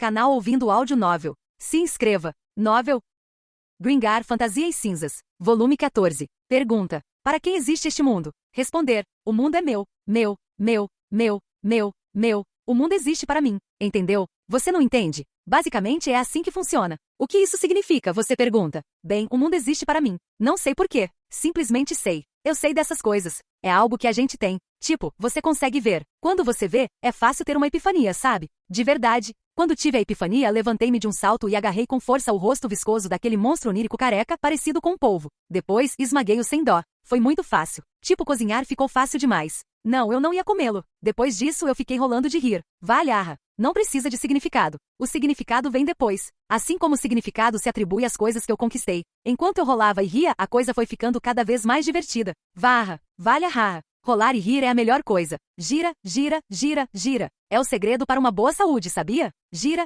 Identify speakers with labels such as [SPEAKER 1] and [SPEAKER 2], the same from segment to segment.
[SPEAKER 1] Canal Ouvindo Áudio Novel. Se inscreva. Novel Gringar Fantasia e Cinzas. Volume 14. Pergunta. Para quem existe este mundo? Responder. O mundo é meu. Meu. O mundo existe para mim. Entendeu? Você não entende? Basicamente é assim que funciona. O que isso significa? Você pergunta. Bem, o mundo existe para mim. Não sei por quê. Simplesmente sei. Eu sei dessas coisas. É algo que a gente tem. Tipo, você consegue ver. Quando você vê, é fácil ter uma epifania, sabe? De verdade. Quando tive a epifania, levantei-me de um salto e agarrei com força o rosto viscoso daquele monstro onírico careca, parecido com um polvo. Depois, esmaguei-o sem dó. Foi muito fácil. Tipo, cozinhar ficou fácil demais. Não, eu não ia comê-lo. Depois disso, eu fiquei rolando de rir. Valharra. Não precisa de significado. O significado vem depois. Assim como o significado se atribui às coisas que eu conquistei. Enquanto eu rolava e ria, a coisa foi ficando cada vez mais divertida. Valharra. Rolar e rir é a melhor coisa. Gira. É o segredo para uma boa saúde, sabia? Gira.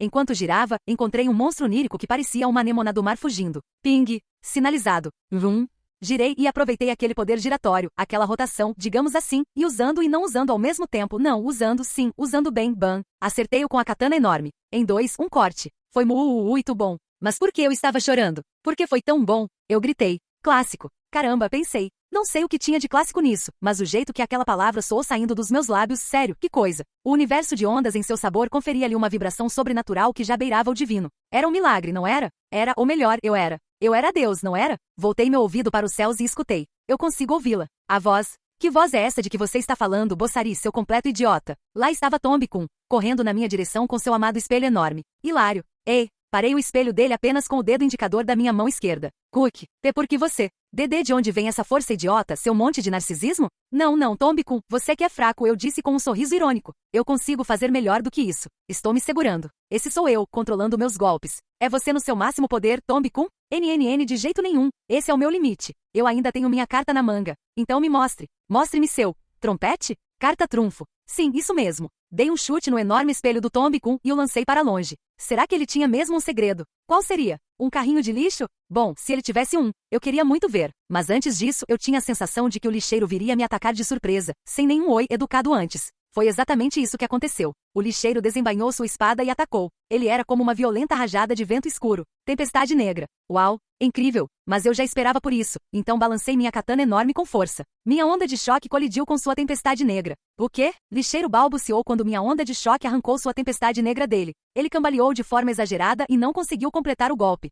[SPEAKER 1] Enquanto girava, encontrei um monstro onírico que parecia uma anêmona do mar fugindo. Ping. Sinalizado. Vum. Girei e aproveitei aquele poder giratório, aquela rotação, digamos assim, e usando e não usando ao mesmo tempo. Não, usando sim, usando bem, bam. Acertei-o com a katana enorme. Em 2, um corte. Foi muito bom. Mas por que eu estava chorando? Porque foi tão bom. Eu gritei. Clássico. Caramba, pensei. Não sei o que tinha de clássico nisso, mas o jeito que aquela palavra soou saindo dos meus lábios, sério, que coisa. O universo de ondas em seu sabor conferia-lhe uma vibração sobrenatural que já beirava o divino. Era um milagre, não era? Era, ou melhor, eu era. Eu era Deus, não era? Voltei meu ouvido para os céus e escutei. Eu consigo ouvi-la. A voz. Que voz é essa de que você está falando, Bossari, seu completo idiota? Lá estava Tombi Kun, correndo na minha direção com seu amado espelho enorme. Hilário. Ei, parei o espelho dele apenas com o dedo indicador da minha mão esquerda. Cook, porque você. Dedê, de onde vem essa força idiota, seu monte de narcisismo? Não, Tombi Kun, você que é fraco, eu disse com um sorriso irônico. Eu consigo fazer melhor do que isso. Estou me segurando. Esse sou eu, controlando meus golpes. É você no seu máximo poder, Tombi Kun? NNN de jeito nenhum. Esse é o meu limite. Eu ainda tenho minha carta na manga. Então me mostre. Mostre-me seu. Trompete? Carta trunfo. Sim, isso mesmo. Dei um chute no enorme espelho do Tombi Kun e o lancei para longe. Será que ele tinha mesmo um segredo? Qual seria? Um carrinho de lixo? Bom, se ele tivesse um, eu queria muito ver. Mas antes disso, eu tinha a sensação de que o lixeiro viria me atacar de surpresa, sem nenhum oi educado antes. Foi exatamente isso que aconteceu. O lixeiro desembainhou sua espada e atacou. Ele era como uma violenta rajada de vento escuro. Tempestade negra. Uau! Incrível! Mas eu já esperava por isso, então balancei minha katana enorme com força. Minha onda de choque colidiu com sua tempestade negra. O quê? Lixeiro balbuciou quando minha onda de choque arrancou sua tempestade negra dele. Ele cambaleou de forma exagerada e não conseguiu completar o golpe.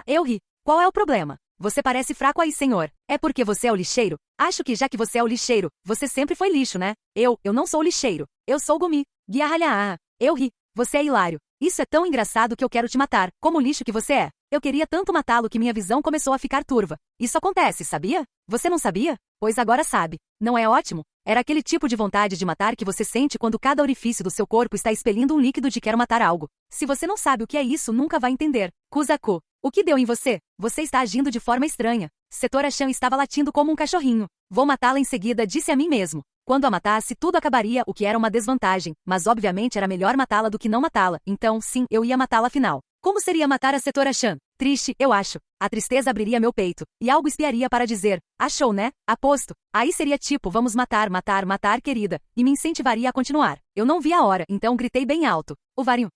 [SPEAKER 1] Eu ri. Qual é o problema? Você parece fraco aí, senhor. É porque você é o lixeiro? Acho que já que você é o lixeiro, você sempre foi lixo, né? Eu não sou o lixeiro. Eu sou o Gumi. Guiarralha. Eu ri. Você é hilário. Isso é tão engraçado que eu quero te matar, como o lixo que você é. Eu queria tanto matá-lo que minha visão começou a ficar turva. Isso acontece, sabia? Você não sabia? Pois agora sabe. Não é ótimo? Era aquele tipo de vontade de matar que você sente quando cada orifício do seu corpo está expelindo um líquido de quero matar algo. Se você não sabe o que é isso, nunca vai entender. Kuzaku. O que deu em você? Você está agindo de forma estranha. Setora-chan estava latindo como um cachorrinho. Vou matá-la em seguida, disse a mim mesmo. Quando a matasse, tudo acabaria, o que era uma desvantagem, mas obviamente era melhor matá-la do que não matá-la, então, sim, eu ia matá-la afinal. Como seria matar a Setora-chan? Triste, eu acho. A tristeza abriria meu peito, e algo espiaria para dizer, achou, né? Aposto. Aí seria tipo, vamos matar, querida, e me incentivaria a continuar. Eu não vi a hora, então gritei bem alto. O varinho.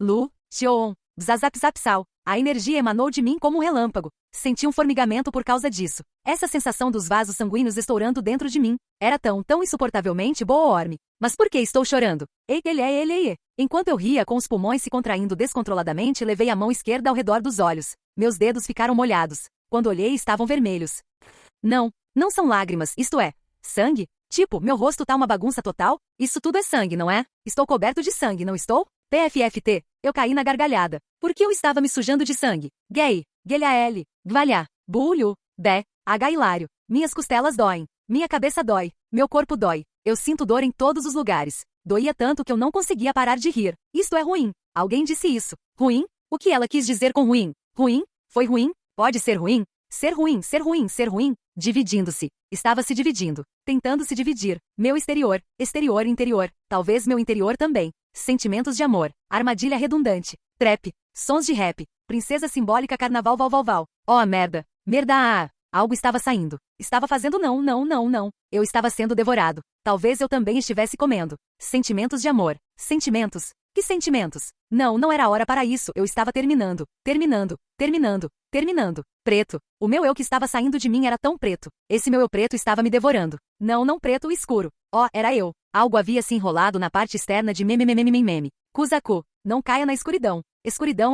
[SPEAKER 1] Lu, xion, bzazapzapsal. A energia emanou de mim como um relâmpago. Senti um formigamento por causa disso. Essa sensação dos vasos sanguíneos estourando dentro de mim era tão insuportavelmente boa-orme. Mas por que estou chorando? Ele. Enquanto eu ria com os pulmões se contraindo descontroladamente, levei a mão esquerda ao redor dos olhos. Meus dedos ficaram molhados. Quando olhei, estavam vermelhos. Não são lágrimas, isto é, sangue? Tipo, meu rosto tá uma bagunça total? Isso tudo é sangue, não é? Estou coberto de sangue, não estou? PFFT. Eu caí na gargalhada. Por que eu estava me sujando de sangue? Gay. Gelhael. Gvalhá. Bulho. Bé. H. Hilário. Minhas costelas doem. Minha cabeça dói. Meu corpo dói. Eu sinto dor em todos os lugares. Doía tanto que eu não conseguia parar de rir. Isto é ruim. Alguém disse isso. Ruim? O que ela quis dizer com ruim? Ruim? Foi ruim? Pode ser ruim? Ser ruim. Dividindo-se. Estava se dividindo. Tentando se dividir. Meu exterior. Interior. Talvez meu interior também. Sentimentos de amor. Armadilha redundante. Trap. Sons de rap. Princesa simbólica carnaval val. Oh, merda. Algo estava saindo. Estava fazendo não. Eu estava sendo devorado. Talvez eu também estivesse comendo. Sentimentos de amor. Sentimentos? Que sentimentos? Não era hora para isso. Eu estava terminando. Preto. O meu eu que estava saindo de mim era tão preto. Esse meu eu preto estava me devorando. Não preto escuro. Oh, era eu. Algo havia se enrolado na parte externa de meme. Kuzaku. Não caia na escuridão. Escuridão.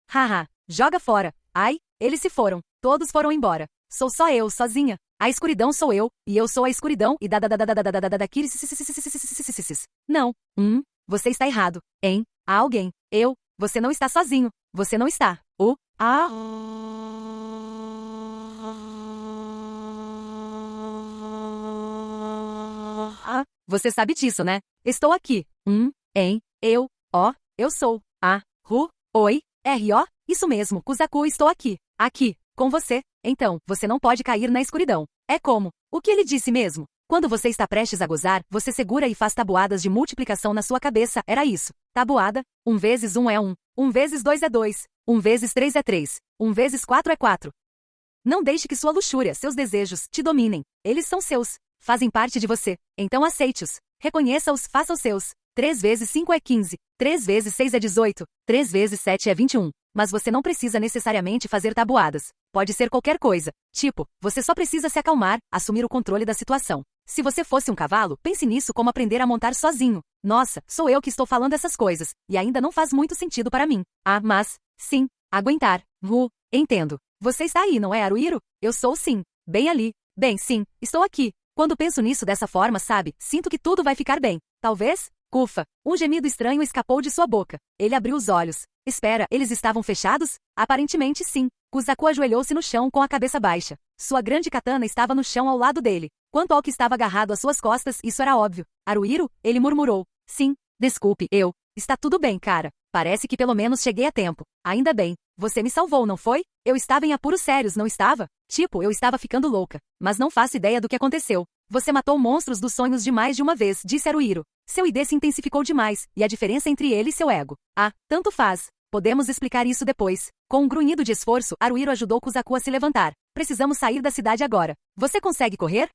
[SPEAKER 1] Haha. Joga fora. Ai, eles se foram. Todos foram embora. Sou só eu, sozinha. A escuridão sou eu, e eu sou a escuridão, e Não. Você está errado, hein? Há alguém. Você não está sozinho. Você não está. Você sabe disso, né? Estou aqui. Eu sou. Oi, isso mesmo, Kuzaku, estou aqui. Aqui, com você. Então, você não pode cair na escuridão. É como? O que ele disse mesmo? Quando você está prestes a gozar, você segura e faz tabuadas de multiplicação na sua cabeça, era isso. Tabuada, 1 vezes 1 é 1, 1 vezes 2 é 2, 1 vezes 3 é 3, 1 vezes 4 é 4. Não deixe que sua luxúria, seus desejos, te dominem. Eles são seus. Fazem parte de você. Então aceite-os. Reconheça-os, faça os seus. 3 vezes 5 é 15, 3 vezes 6 é 18, 3 vezes 7 é 21. Mas você não precisa necessariamente fazer tabuadas. Pode ser qualquer coisa. Tipo, você só precisa se acalmar, assumir o controle da situação. Se você fosse um cavalo, pense nisso como aprender a montar sozinho. Nossa, sou eu que estou falando essas coisas, e ainda não faz muito sentido para mim. Mas, sim, aguentar. Entendo. Você está aí, não é, Haruhiro? Eu sou sim. Bem ali. Bem, sim, estou aqui. Quando penso nisso dessa forma, sabe, sinto que tudo vai ficar bem. Talvez? Ufa, um gemido estranho escapou de sua boca. Ele abriu os olhos. Espera, eles estavam fechados? Aparentemente sim. Kuzaku ajoelhou-se no chão com a cabeça baixa. Sua grande katana estava no chão ao lado dele. Quanto ao que estava agarrado às suas costas, isso era óbvio. Haruhiro? Ele murmurou. Sim, desculpe, Está tudo bem, cara. Parece que pelo menos cheguei a tempo. Ainda bem. Você me salvou, não foi? Eu estava em apuros sérios, não estava? Tipo, eu estava ficando louca. Mas não faço ideia do que aconteceu. Você matou monstros dos sonhos de mais de uma vez, disse Haruhiro. Seu ID se intensificou demais, e a diferença entre ele e seu ego. Tanto faz. Podemos explicar isso depois. Com um grunhido de esforço, Haruhiro ajudou Kuzaku a se levantar. Precisamos sair da cidade agora. Você consegue correr?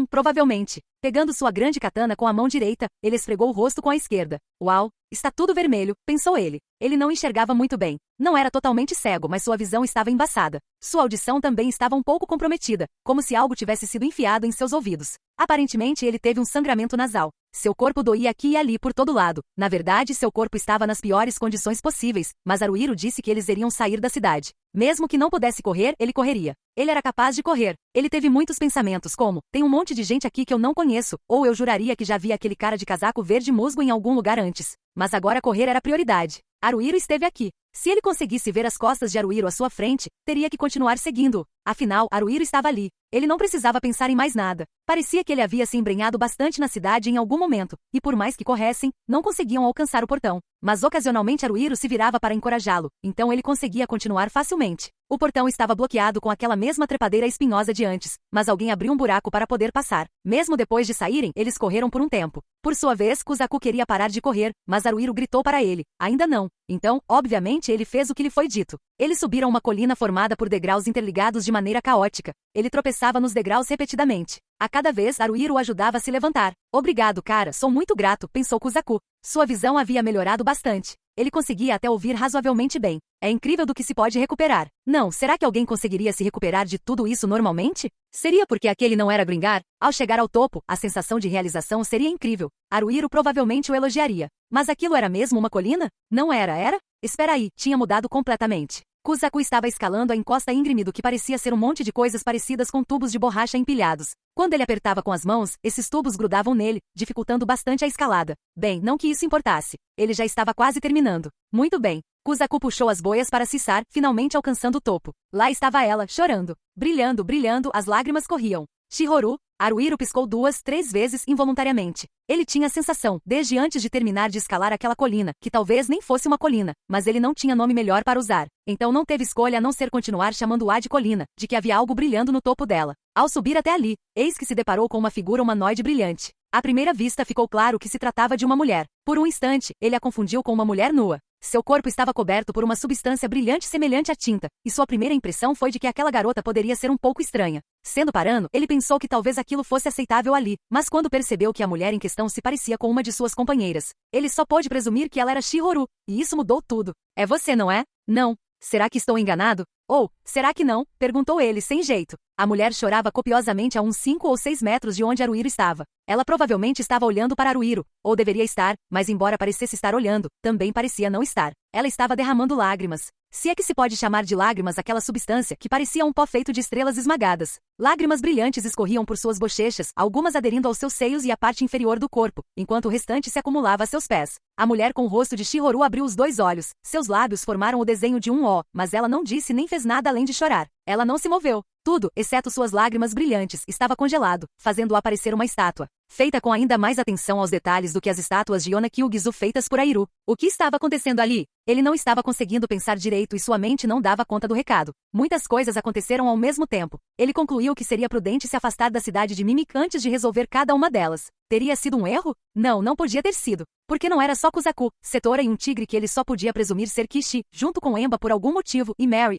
[SPEAKER 1] Provavelmente. Pegando sua grande katana com a mão direita, ele esfregou o rosto com a esquerda. Uau, está tudo vermelho, pensou ele. Ele não enxergava muito bem. Não era totalmente cego, mas sua visão estava embaçada. Sua audição também estava um pouco comprometida, como se algo tivesse sido enfiado em seus ouvidos. Aparentemente ele teve um sangramento nasal. Seu corpo doía aqui e ali por todo lado. Na verdade, seu corpo estava nas piores condições possíveis, mas Haruhiro disse que eles iriam sair da cidade. Mesmo que não pudesse correr, ele correria. Ele era capaz de correr. Ele teve muitos pensamentos como, tem um monte de gente aqui que eu não conheço, ou eu juraria que já vi aquele cara de casaco verde musgo em algum lugar antes. Mas agora correr era prioridade. Haruhiro esteve aqui. Se ele conseguisse ver as costas de Haruhiro à sua frente, teria que continuar seguindo-o. Afinal, Haruhiro estava ali. Ele não precisava pensar em mais nada. Parecia que ele havia se embrenhado bastante na cidade em algum momento, e por mais que corressem, não conseguiam alcançar o portão. Mas ocasionalmente Haruhiro se virava para encorajá-lo, então ele conseguia continuar facilmente. O portão estava bloqueado com aquela mesma trepadeira espinhosa de antes, mas alguém abriu um buraco para poder passar. Mesmo depois de saírem, eles correram por um tempo. Por sua vez, Kuzaku queria parar de correr, mas Haruhiro gritou para ele. Ainda não. Então, obviamente, ele fez o que lhe foi dito. Eles subiram uma colina formada por degraus interligados de maneira caótica. Ele tropeçava nos degraus repetidamente. A cada vez, Haruhiro o ajudava a se levantar. Obrigado, cara, sou muito grato, pensou Kuzaku. Sua visão havia melhorado bastante. Ele conseguia até ouvir razoavelmente bem. É incrível do que se pode recuperar. Não, será que alguém conseguiria se recuperar de tudo isso normalmente? Seria porque aquele não era Gringar? Ao chegar ao topo, a sensação de realização seria incrível. Haruhiro provavelmente o elogiaria. Mas aquilo era mesmo uma colina? Não era? Espera aí, tinha mudado completamente. Kuzaku estava escalando a encosta íngreme do que parecia ser um monte de coisas parecidas com tubos de borracha empilhados. Quando ele apertava com as mãos, esses tubos grudavam nele, dificultando bastante a escalada. Bem, não que isso importasse. Ele já estava quase terminando. Muito bem. Kuzaku puxou as boias para se içar, finalmente alcançando o topo. Lá estava ela, chorando. Brilhando, as lágrimas corriam. Chihoru, Haruhiro piscou 2, 3 vezes involuntariamente. Ele tinha a sensação, desde antes de terminar de escalar aquela colina, que talvez nem fosse uma colina, mas ele não tinha nome melhor para usar. Então não teve escolha a não ser continuar chamando-a de colina, de que havia algo brilhando no topo dela. Ao subir até ali, eis que se deparou com uma figura humanoide brilhante. À primeira vista ficou claro que se tratava de uma mulher. Por um instante, ele a confundiu com uma mulher nua. Seu corpo estava coberto por uma substância brilhante semelhante à tinta, e sua primeira impressão foi de que aquela garota poderia ser um pouco estranha. Sendo parano, ele pensou que talvez aquilo fosse aceitável ali, mas quando percebeu que a mulher em questão se parecia com uma de suas companheiras, ele só pôde presumir que ela era Shihoru, e isso mudou tudo. É você, não é? Não. Será que estou enganado? Ou, será que não? Perguntou ele sem jeito. A mulher chorava copiosamente a uns 5 ou 6 metros de onde Haruhiro estava. Ela provavelmente estava olhando para Haruhiro, ou deveria estar, mas embora parecesse estar olhando, também parecia não estar. Ela estava derramando lágrimas. Se é que se pode chamar de lágrimas aquela substância que parecia um pó feito de estrelas esmagadas. Lágrimas brilhantes escorriam por suas bochechas, algumas aderindo aos seus seios e à parte inferior do corpo, enquanto o restante se acumulava a seus pés. A mulher com o rosto de Shihoru abriu os 2 olhos. Seus lábios formaram o desenho de um O, mas ela não disse nem fez nada além de chorar. Ela não se moveu. Tudo, exceto suas lágrimas brilhantes, estava congelado, fazendo-a parecer uma estátua. Feita com ainda mais atenção aos detalhes do que as estátuas de Yonagyu-Gizu feitas por Airu. O que estava acontecendo ali? Ele não estava conseguindo pensar direito e sua mente não dava conta do recado. Muitas coisas aconteceram ao mesmo tempo. Ele concluiu que seria prudente se afastar da cidade de Mimik antes de resolver cada uma delas. Teria sido um erro? Não, não podia ter sido. Porque não era só Kuzaku, Setora e um tigre que ele só podia presumir ser Kishi, junto com Emba por algum motivo, e Mary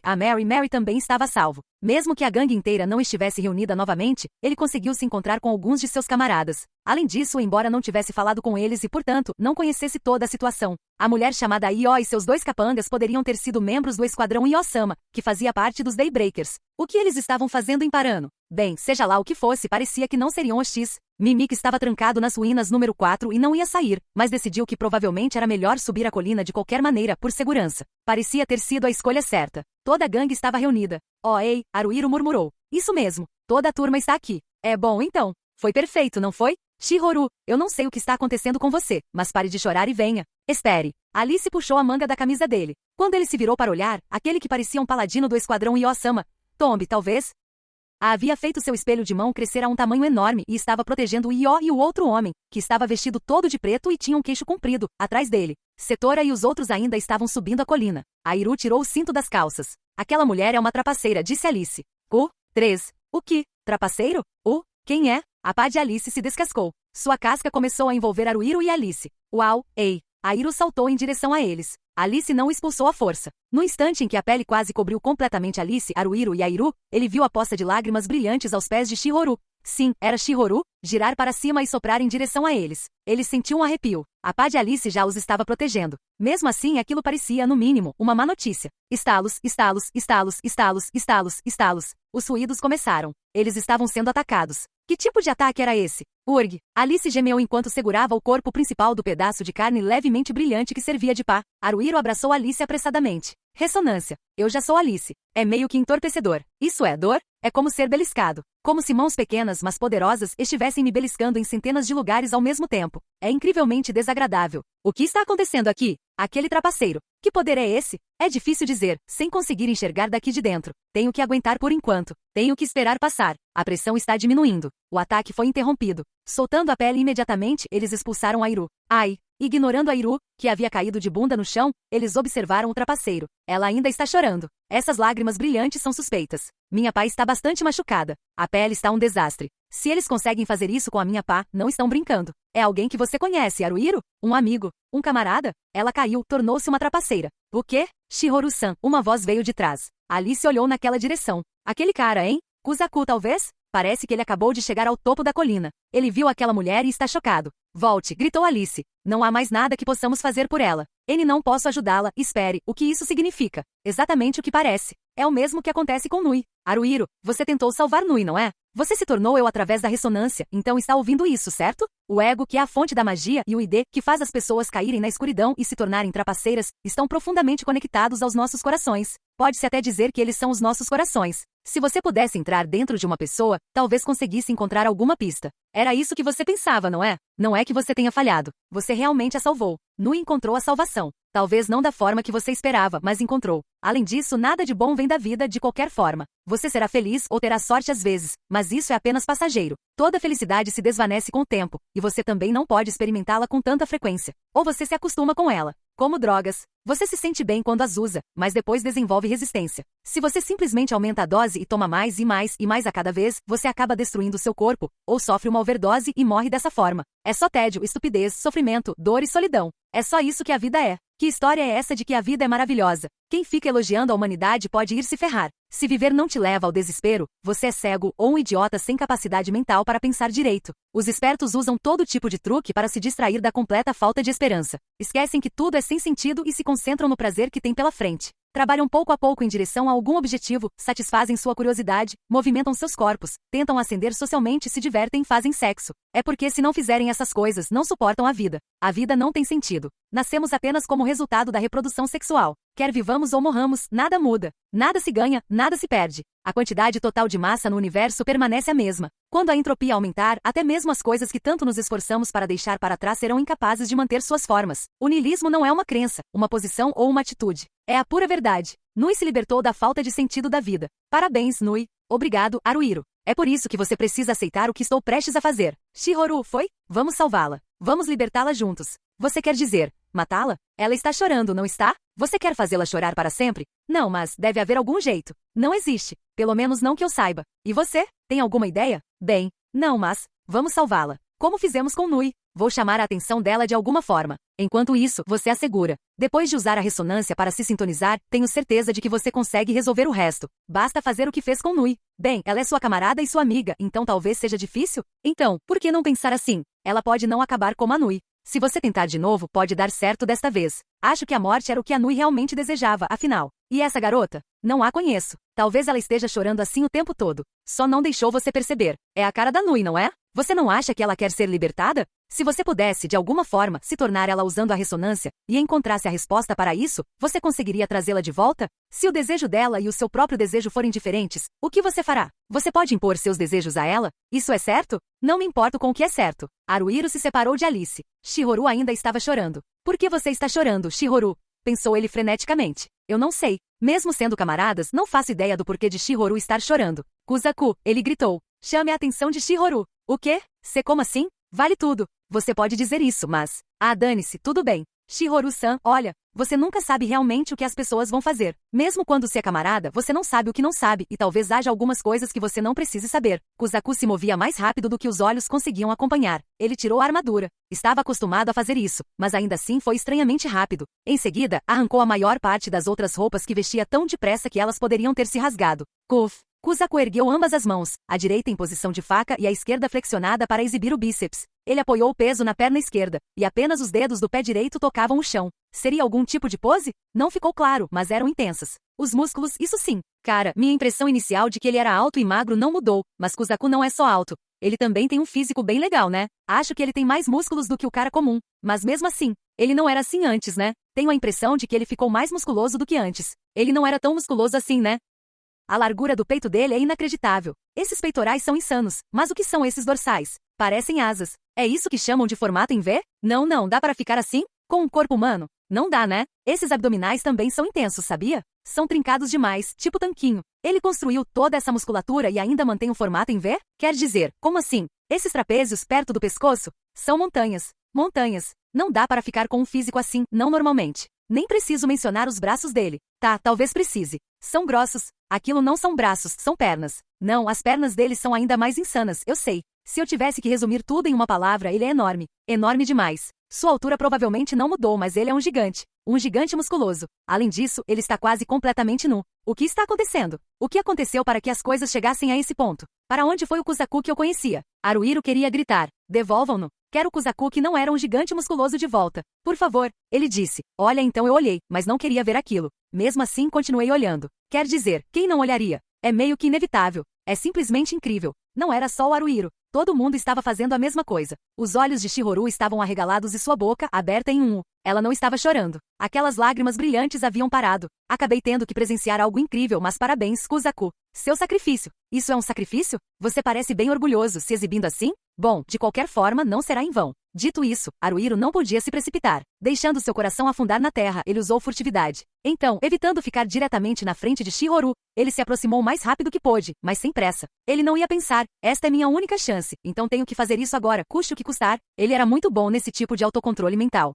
[SPEAKER 1] também estava a salvo. Mesmo que a gangue inteira não estivesse reunida novamente, ele conseguiu se encontrar com alguns de seus camaradas. Além disso, embora não tivesse falado com eles e, portanto, não conhecesse toda a situação, a mulher chamada Io e seus 2 capangas poderiam ter sido membros do esquadrão Io-sama, que fazia parte dos Daybreakers. O que eles estavam fazendo em Parano? Bem, seja lá o que fosse, parecia que não seriam hostis. Mimik estava trancado nas ruínas número 4 e não ia sair, mas decidiu que provavelmente era melhor subir a colina de qualquer maneira, por segurança. Parecia ter sido a escolha certa. Toda a gangue estava reunida. Oh, ei, Haruhiro murmurou. Isso mesmo, toda a turma está aqui. É bom então. Foi perfeito, não foi? Shihoru, eu não sei o que está acontecendo com você, mas pare de chorar e venha. Espere. Alice puxou a manga da camisa dele. Quando ele se virou para olhar, aquele que parecia um paladino do esquadrão Io-sama, Tombi, talvez? Havia feito seu espelho de mão crescer a um tamanho enorme e estava protegendo o Io e o outro homem, que estava vestido todo de preto e tinha um queixo comprido, atrás dele. Setora e os outros ainda estavam subindo a colina. Airu tirou o cinto das calças. Aquela mulher é uma trapaceira, disse Alice. 3. O que? Trapaceiro? Quem é? A pá de Alice se descascou. Sua casca começou a envolver Haruhiro e Alice. Uau, ei! Airu saltou em direção a eles. Alice não expulsou a força. No instante em que a pele quase cobriu completamente Alice, Haruhiro e Airu, ele viu a poça de lágrimas brilhantes aos pés de Shihoru. Sim, era Shihoru, girar para cima e soprar em direção a eles. Ele sentiu um arrepio. A pá de Alice já os estava protegendo. Mesmo assim, aquilo parecia, no mínimo, uma má notícia. Estalos, estalos, estalos, estalos, estalos, estalos. Os ruídos começaram. Eles estavam sendo atacados. Que tipo de ataque era esse? Urg! Alice gemeu enquanto segurava o corpo principal do pedaço de carne levemente brilhante que servia de pá. Haruhiro abraçou Alice apressadamente. Ressonância. Eu já sou Alice. É meio que entorpecedor. Isso é dor? É como ser beliscado. Como se mãos pequenas mas poderosas estivessem me beliscando em centenas de lugares ao mesmo tempo. É incrivelmente desagradável. O que está acontecendo aqui? Aquele trapaceiro. Que poder é esse? É difícil dizer, sem conseguir enxergar daqui de dentro. Tenho que aguentar por enquanto. Tenho que esperar passar. A pressão está diminuindo. O ataque foi interrompido. Soltando a pele imediatamente, eles expulsaram Airu. Ai! Ignorando Airu, que havia caído de bunda no chão, eles observaram o trapaceiro. Ela ainda está chorando. Essas lágrimas brilhantes são suspeitas. Minha pá está bastante machucada. A pele está um desastre. Se eles conseguem fazer isso com a minha pá, não estão brincando. É alguém que você conhece, Haruhiro? Um amigo? Um camarada? Ela caiu, tornou-se uma trapaceira. O quê? Shihoru-san, uma voz veio de trás. Alice olhou naquela direção. Aquele cara, hein? Kuzaku, talvez? Parece que ele acabou de chegar ao topo da colina. Ele viu aquela mulher e está chocado. Volte, gritou Alice. Não há mais nada que possamos fazer por ela. Ele não posso ajudá-la. Espere, o que isso significa? Exatamente o que parece. É o mesmo que acontece com Nui. Haruhiro, você tentou salvar Nui, não é? Você se tornou eu através da ressonância, então está ouvindo isso, certo? O ego, que é a fonte da magia, e o ID, que faz as pessoas caírem na escuridão e se tornarem trapaceiras, estão profundamente conectados aos nossos corações. Pode-se até dizer que eles são os nossos corações. Se você pudesse entrar dentro de uma pessoa, talvez conseguisse encontrar alguma pista. Era isso que você pensava, não é? Não é que você tenha falhado. Você realmente a salvou. Nui encontrou a salvação. Talvez não da forma que você esperava, mas encontrou. Além disso, nada de bom vem da vida de qualquer forma. Você será feliz ou terá sorte às vezes, mas isso é apenas passageiro. Toda felicidade se desvanece com o tempo, e você também não pode experimentá-la com tanta frequência. Ou você se acostuma com ela. Como drogas. Você se sente bem quando as usa, mas depois desenvolve resistência. Se você simplesmente aumenta a dose e toma mais e mais e mais a cada vez, você acaba destruindo seu corpo, ou sofre uma overdose e morre dessa forma. É só tédio, estupidez, sofrimento, dor e solidão. É só isso que a vida é. Que história é essa de que a vida é maravilhosa? Quem fica elogiando a humanidade pode ir se ferrar. Se viver não te leva ao desespero, você é cego ou um idiota sem capacidade mental para pensar direito. Os espertos usam todo tipo de truque para se distrair da completa falta de esperança. Esquecem que tudo é sem sentido e se concentram no prazer que tem pela frente. Trabalham pouco a pouco em direção a algum objetivo, satisfazem sua curiosidade, movimentam seus corpos, tentam ascender socialmente, se divertem, fazem sexo. É porque se não fizerem essas coisas, não suportam a vida. A vida não tem sentido. Nascemos apenas como resultado da reprodução sexual. Quer vivamos ou morramos, nada muda. Nada se ganha, nada se perde. A quantidade total de massa no universo permanece a mesma. Quando a entropia aumentar, até mesmo as coisas que tanto nos esforçamos para deixar para trás serão incapazes de manter suas formas. O niilismo não é uma crença, uma posição ou uma atitude. É a pura verdade. Nui se libertou da falta de sentido da vida. Parabéns, Nui. Obrigado, Haruhiro. É por isso que você precisa aceitar o que estou prestes a fazer. Shihoru, foi? Vamos salvá-la. Vamos libertá-la juntos. Você quer dizer, matá-la? Ela está chorando, não está? Você quer fazê-la chorar para sempre? Não, mas deve haver algum jeito. Não existe. Pelo menos não que eu saiba. E você? Tem alguma ideia? Bem, não, mas vamos salvá-la. Como fizemos com Nui. Vou chamar a atenção dela de alguma forma. Enquanto isso, você assegura. Depois de usar a ressonância para se sintonizar, tenho certeza de que você consegue resolver o resto. Basta fazer o que fez com Nui. Bem, ela é sua camarada e sua amiga, então talvez seja difícil? Então, por que não pensar assim? Ela pode não acabar como a Nui. Se você tentar de novo, pode dar certo desta vez. Acho que a morte era o que a Nui realmente desejava, afinal. E essa garota? Não a conheço. Talvez ela esteja chorando assim o tempo todo. Só não deixou você perceber. É a cara da Nui, não é? Você não acha que ela quer ser libertada? Se você pudesse, de alguma forma, se tornar ela usando a ressonância, e encontrasse a resposta para isso, você conseguiria trazê-la de volta? Se o desejo dela e o seu próprio desejo forem diferentes, o que você fará? Você pode impor seus desejos a ela? Isso é certo? Não me importo com o que é certo. Haruhiro se separou de Alice. Shihoru ainda estava chorando. Por que você está chorando, Shihoru? Pensou ele freneticamente. Eu não sei. Mesmo sendo camaradas, não faço ideia do porquê de Shihoru estar chorando. Kuzaku, ele gritou. Chame a atenção de Shihoru. O quê? Como assim? Vale tudo. Você pode dizer isso, mas... Ah, dane-se, tudo bem. Shihoru-san, olha, você nunca sabe realmente o que as pessoas vão fazer. Mesmo quando se é camarada, você não sabe o que não sabe, e talvez haja algumas coisas que você não precise saber. Kuzaku se movia mais rápido do que os olhos conseguiam acompanhar. Ele tirou a armadura. Estava acostumado a fazer isso, mas ainda assim foi estranhamente rápido. Em seguida, arrancou a maior parte das outras roupas que vestia tão depressa que elas poderiam ter se rasgado. Kuzaku ergueu ambas as mãos, a direita em posição de faca e a esquerda flexionada para exibir o bíceps. Ele apoiou o peso na perna esquerda, e apenas os dedos do pé direito tocavam o chão. Seria algum tipo de pose? Não ficou claro, mas eram intensas. Os músculos, isso sim. Cara, minha impressão inicial de que ele era alto e magro não mudou, mas Kuzaku não é só alto. Ele também tem um físico bem legal, né? Acho que ele tem mais músculos do que o cara comum. Mas mesmo assim, ele não era assim antes, né? Tenho a impressão de que ele ficou mais musculoso do que antes. Ele não era tão musculoso assim, né? A largura do peito dele é inacreditável. Esses peitorais são insanos. Mas o que são esses dorsais? Parecem asas. É isso que chamam de formato em V? Não, dá para ficar assim? Com um corpo humano? Não dá, né? Esses abdominais também são intensos, sabia? São trincados demais, tipo tanquinho. Ele construiu toda essa musculatura e ainda mantém o formato em V? Quer dizer, como assim? Esses trapézios perto do pescoço? São montanhas. Montanhas. Não dá para ficar com um físico assim, não normalmente. Nem preciso mencionar os braços dele. Tá, talvez precise. São grossos. Aquilo não são braços, são pernas. Não, as pernas dele são ainda mais insanas, eu sei. Se eu tivesse que resumir tudo em uma palavra, ele é enorme. Enorme demais. Sua altura provavelmente não mudou, mas ele é um gigante. Um gigante musculoso. Além disso, ele está quase completamente nu. O que está acontecendo? O que aconteceu para que as coisas chegassem a esse ponto? Para onde foi o Kuzaku que eu conhecia? Haruhiro queria gritar. Devolvam-no. Quero o Kuzaku que não era um gigante musculoso de volta. Por favor, ele disse. Olha, então eu olhei, mas não queria ver aquilo. Mesmo assim, continuei olhando. Quer dizer, quem não olharia? É meio que inevitável. É simplesmente incrível. Não era só o Haruhiro. Todo mundo estava fazendo a mesma coisa. Os olhos de Shihoru estavam arregalados e sua boca aberta em um U. Ela não estava chorando. Aquelas lágrimas brilhantes haviam parado. Acabei tendo que presenciar algo incrível, mas parabéns, Kuzaku. Seu sacrifício. Isso é um sacrifício? Você parece bem orgulhoso se exibindo assim? Bom, de qualquer forma, não será em vão. Dito isso, Haruhiro não podia se precipitar. Deixando seu coração afundar na terra, ele usou furtividade. Então, evitando ficar diretamente na frente de Shihoru, ele se aproximou o mais rápido que pôde, mas sem pressa. Ele não ia pensar, esta é minha única chance, então tenho que fazer isso agora, custe o que custar. Ele era muito bom nesse tipo de autocontrole mental.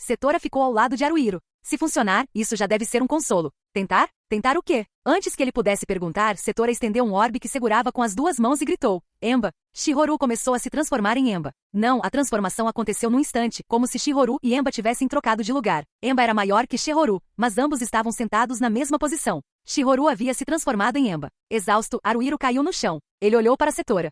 [SPEAKER 1] Setora ficou ao lado de Haruhiro. Se funcionar, isso já deve ser um consolo. Tentar? Tentar o quê? Antes que ele pudesse perguntar, Setora estendeu um orbe que segurava com as duas mãos e gritou: Emba! Shihoru começou a se transformar em Emba. Não, a transformação aconteceu num instante, como se Shihoru e Emba tivessem trocado de lugar. Emba era maior que Shihoru, mas ambos estavam sentados na mesma posição. Shihoru havia se transformado em Emba. Exausto, Haruhiro caiu no chão. Ele olhou para Setora.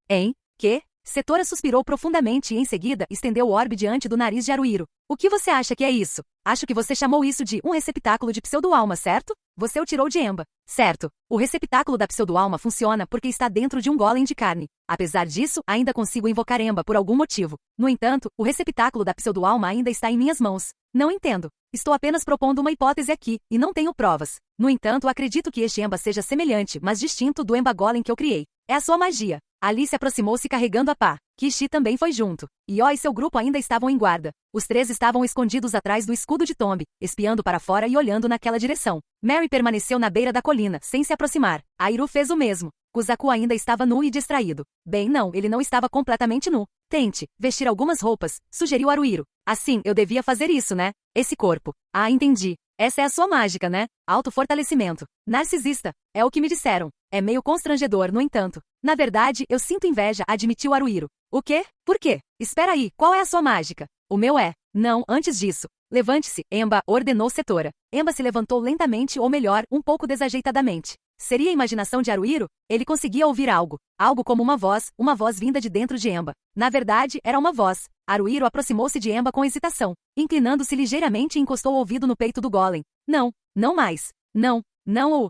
[SPEAKER 1] Hein? Que? Setora suspirou profundamente e em seguida estendeu o orbe diante do nariz de Haruhiro. O que você acha que é isso? Acho que você chamou isso de um receptáculo de pseudo-alma, certo? Você o tirou de Emba. Certo. O receptáculo da pseudo-alma funciona porque está dentro de um golem de carne. Apesar disso, ainda consigo invocar Emba por algum motivo. No entanto, o receptáculo da pseudo-alma ainda está em minhas mãos. Não entendo. Estou apenas propondo uma hipótese aqui, e não tenho provas. No entanto, acredito que este Emba seja semelhante, mas distinto do Emba Golem que eu criei. É a sua magia. Alice aproximou-se carregando a pá. Kishi também foi junto. Io e seu grupo ainda estavam em guarda. Os três estavam escondidos atrás do escudo de Tombi, espiando para fora e olhando naquela direção. Mary permaneceu na beira da colina, sem se aproximar. Airu fez o mesmo. Kuzaku ainda estava nu e distraído. Bem, não, ele não estava completamente nu. Tente vestir algumas roupas, sugeriu Haruhiro. Assim, eu devia fazer isso, né? Esse corpo. Ah, entendi. Essa é a sua mágica, né? Autofortalecimento. Narcisista. É o que me disseram. É meio constrangedor, no entanto. Na verdade, eu sinto inveja, admitiu Haruhiro. O quê? Por quê? Espera aí, qual é a sua mágica? O meu é. Não, antes disso. Levante-se, Emba, ordenou Setora. Emba se levantou lentamente ou melhor, um pouco desajeitadamente. Seria a imaginação de Haruhiro? Ele conseguia ouvir algo. Algo como uma voz vinda de dentro de Emba. Na verdade, era uma voz. Haruhiro aproximou-se de Emba com hesitação. Inclinando-se ligeiramente encostou o ouvido no peito do golem. Não, não mais. Não, não o.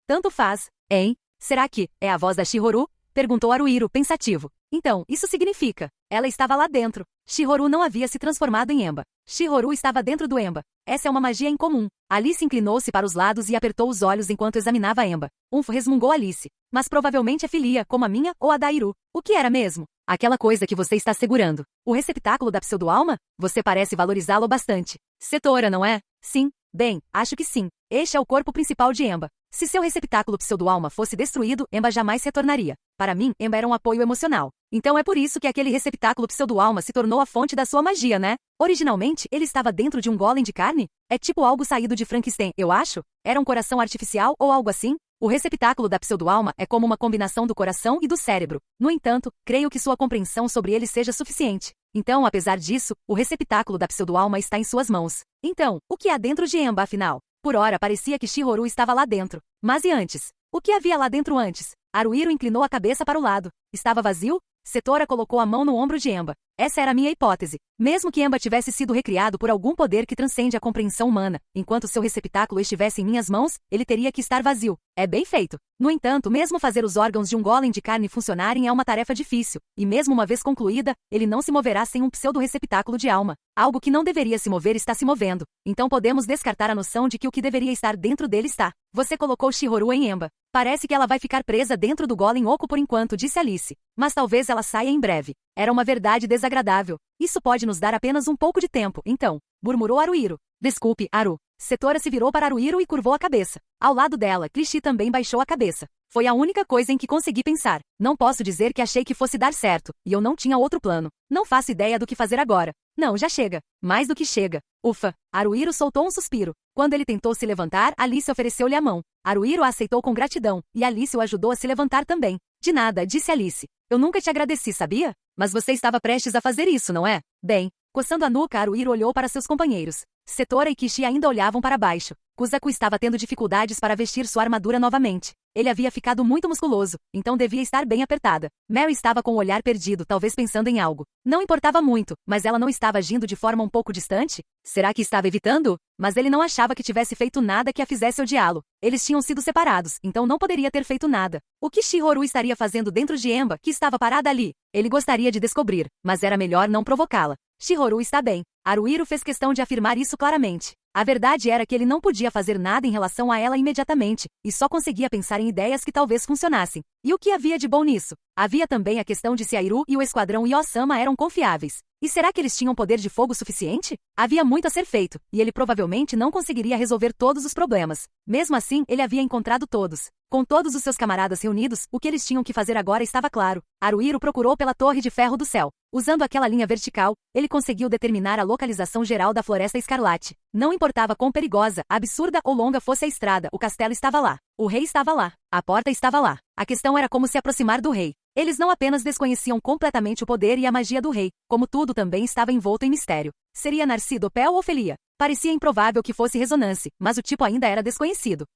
[SPEAKER 1] Tanto faz. Hein? Será que é a voz da Shihoru? Perguntou Haruhiro, pensativo. Então, isso significa. Ela estava lá dentro. Shihoru não havia se transformado em Emba. Shihoru estava dentro do Emba. Essa é uma magia incomum. Alice inclinou-se para os lados e apertou os olhos enquanto examinava Emba. Resmungou Alice. Mas provavelmente é filia, como a minha ou a da Airu. O que era mesmo? Aquela coisa que você está segurando. O receptáculo da pseudo-alma? Você parece valorizá-lo bastante. Setora, não é? Sim. Bem, acho que sim. Este é o corpo principal de Emba. Se seu receptáculo pseudo-alma fosse destruído, Emba jamais retornaria. Para mim, Emba era um apoio emocional. Então é por isso que aquele receptáculo pseudo-alma se tornou a fonte da sua magia, né? Originalmente, ele estava dentro de um golem de carne? É tipo algo saído de Frankenstein, eu acho? Era um coração artificial ou algo assim? O receptáculo da pseudo-alma é como uma combinação do coração e do cérebro. No entanto, creio que sua compreensão sobre ele seja suficiente. Então, apesar disso, o receptáculo da pseudo-alma está em suas mãos. Então, o que há dentro de Emba, afinal? Por ora parecia que Shihoru estava lá dentro. Mas e antes? O que havia lá dentro antes? Haruhiro inclinou a cabeça para o lado. Estava vazio? Setora colocou a mão no ombro de Emba. Essa era a minha hipótese. Mesmo que Emba tivesse sido recriado por algum poder que transcende a compreensão humana, enquanto seu receptáculo estivesse em minhas mãos, ele teria que estar vazio. É bem feito. No entanto, mesmo fazer os órgãos de um golem de carne funcionarem é uma tarefa difícil, e mesmo uma vez concluída, ele não se moverá sem um pseudo-receptáculo de alma. Algo que não deveria se mover está se movendo. Então podemos descartar a noção de que o que deveria estar dentro dele está. Você colocou Shihoru em Emba. Parece que ela vai ficar presa dentro do golem oco por enquanto, disse Alice. Mas talvez ela saia em breve. Era uma verdade desagradável. Isso pode nos dar apenas um pouco de tempo, então. Murmurou Haruhiro. Desculpe, Haru. Setora se virou para Haruhiro e curvou a cabeça. Ao lado dela, Kishi também baixou a cabeça. Foi a única coisa em que consegui pensar. Não posso dizer que achei que fosse dar certo, e eu não tinha outro plano. Não faço ideia do que fazer agora. Não, já chega. Mais do que chega. Ufa. Haruhiro soltou um suspiro. Quando ele tentou se levantar, Alice ofereceu-lhe a mão. Haruhiro a aceitou com gratidão, e Alice o ajudou a se levantar também. De nada, disse Alice. Eu nunca te agradeci, sabia? Mas você estava prestes a fazer isso, não é? Bem, coçando a nuca, Haruhiro olhou para seus companheiros. Setora e Kishi ainda olhavam para baixo. Kuzaku estava tendo dificuldades para vestir sua armadura novamente. Ele havia ficado muito musculoso, então devia estar bem apertada. Mary estava com o olhar perdido, talvez pensando em algo. Não importava muito, mas ela não estava agindo de forma um pouco distante? Será que estava evitando? Mas ele não achava que tivesse feito nada que a fizesse odiá-lo. Eles tinham sido separados, então não poderia ter feito nada. O que Shihoru estaria fazendo dentro de Emba, que estava parada ali? Ele gostaria de descobrir, mas era melhor não provocá-la. Shihoru está bem. Haruhiro fez questão de afirmar isso claramente. A verdade era que ele não podia fazer nada em relação a ela imediatamente, e só conseguia pensar em ideias que talvez funcionassem. E o que havia de bom nisso? Havia também a questão de se a Iru e o esquadrão Io-sama eram confiáveis. E será que eles tinham poder de fogo suficiente? Havia muito a ser feito, e ele provavelmente não conseguiria resolver todos os problemas. Mesmo assim, ele havia encontrado todos. Com todos os seus camaradas reunidos, o que eles tinham que fazer agora estava claro. Haruhiro procurou pela Torre de Ferro do Céu. Usando aquela linha vertical, ele conseguiu determinar a localização geral da Floresta Escarlate. Não importava quão perigosa, absurda ou longa fosse a estrada, o castelo estava lá. O rei estava lá. A porta estava lá. A questão era como se aproximar do rei. Eles não apenas desconheciam completamente o poder e a magia do rei, como tudo também estava envolto em mistério. Seria Narcy Dopel ou Felia? Parecia improvável que fosse Resonance, mas o tipo ainda era desconhecido.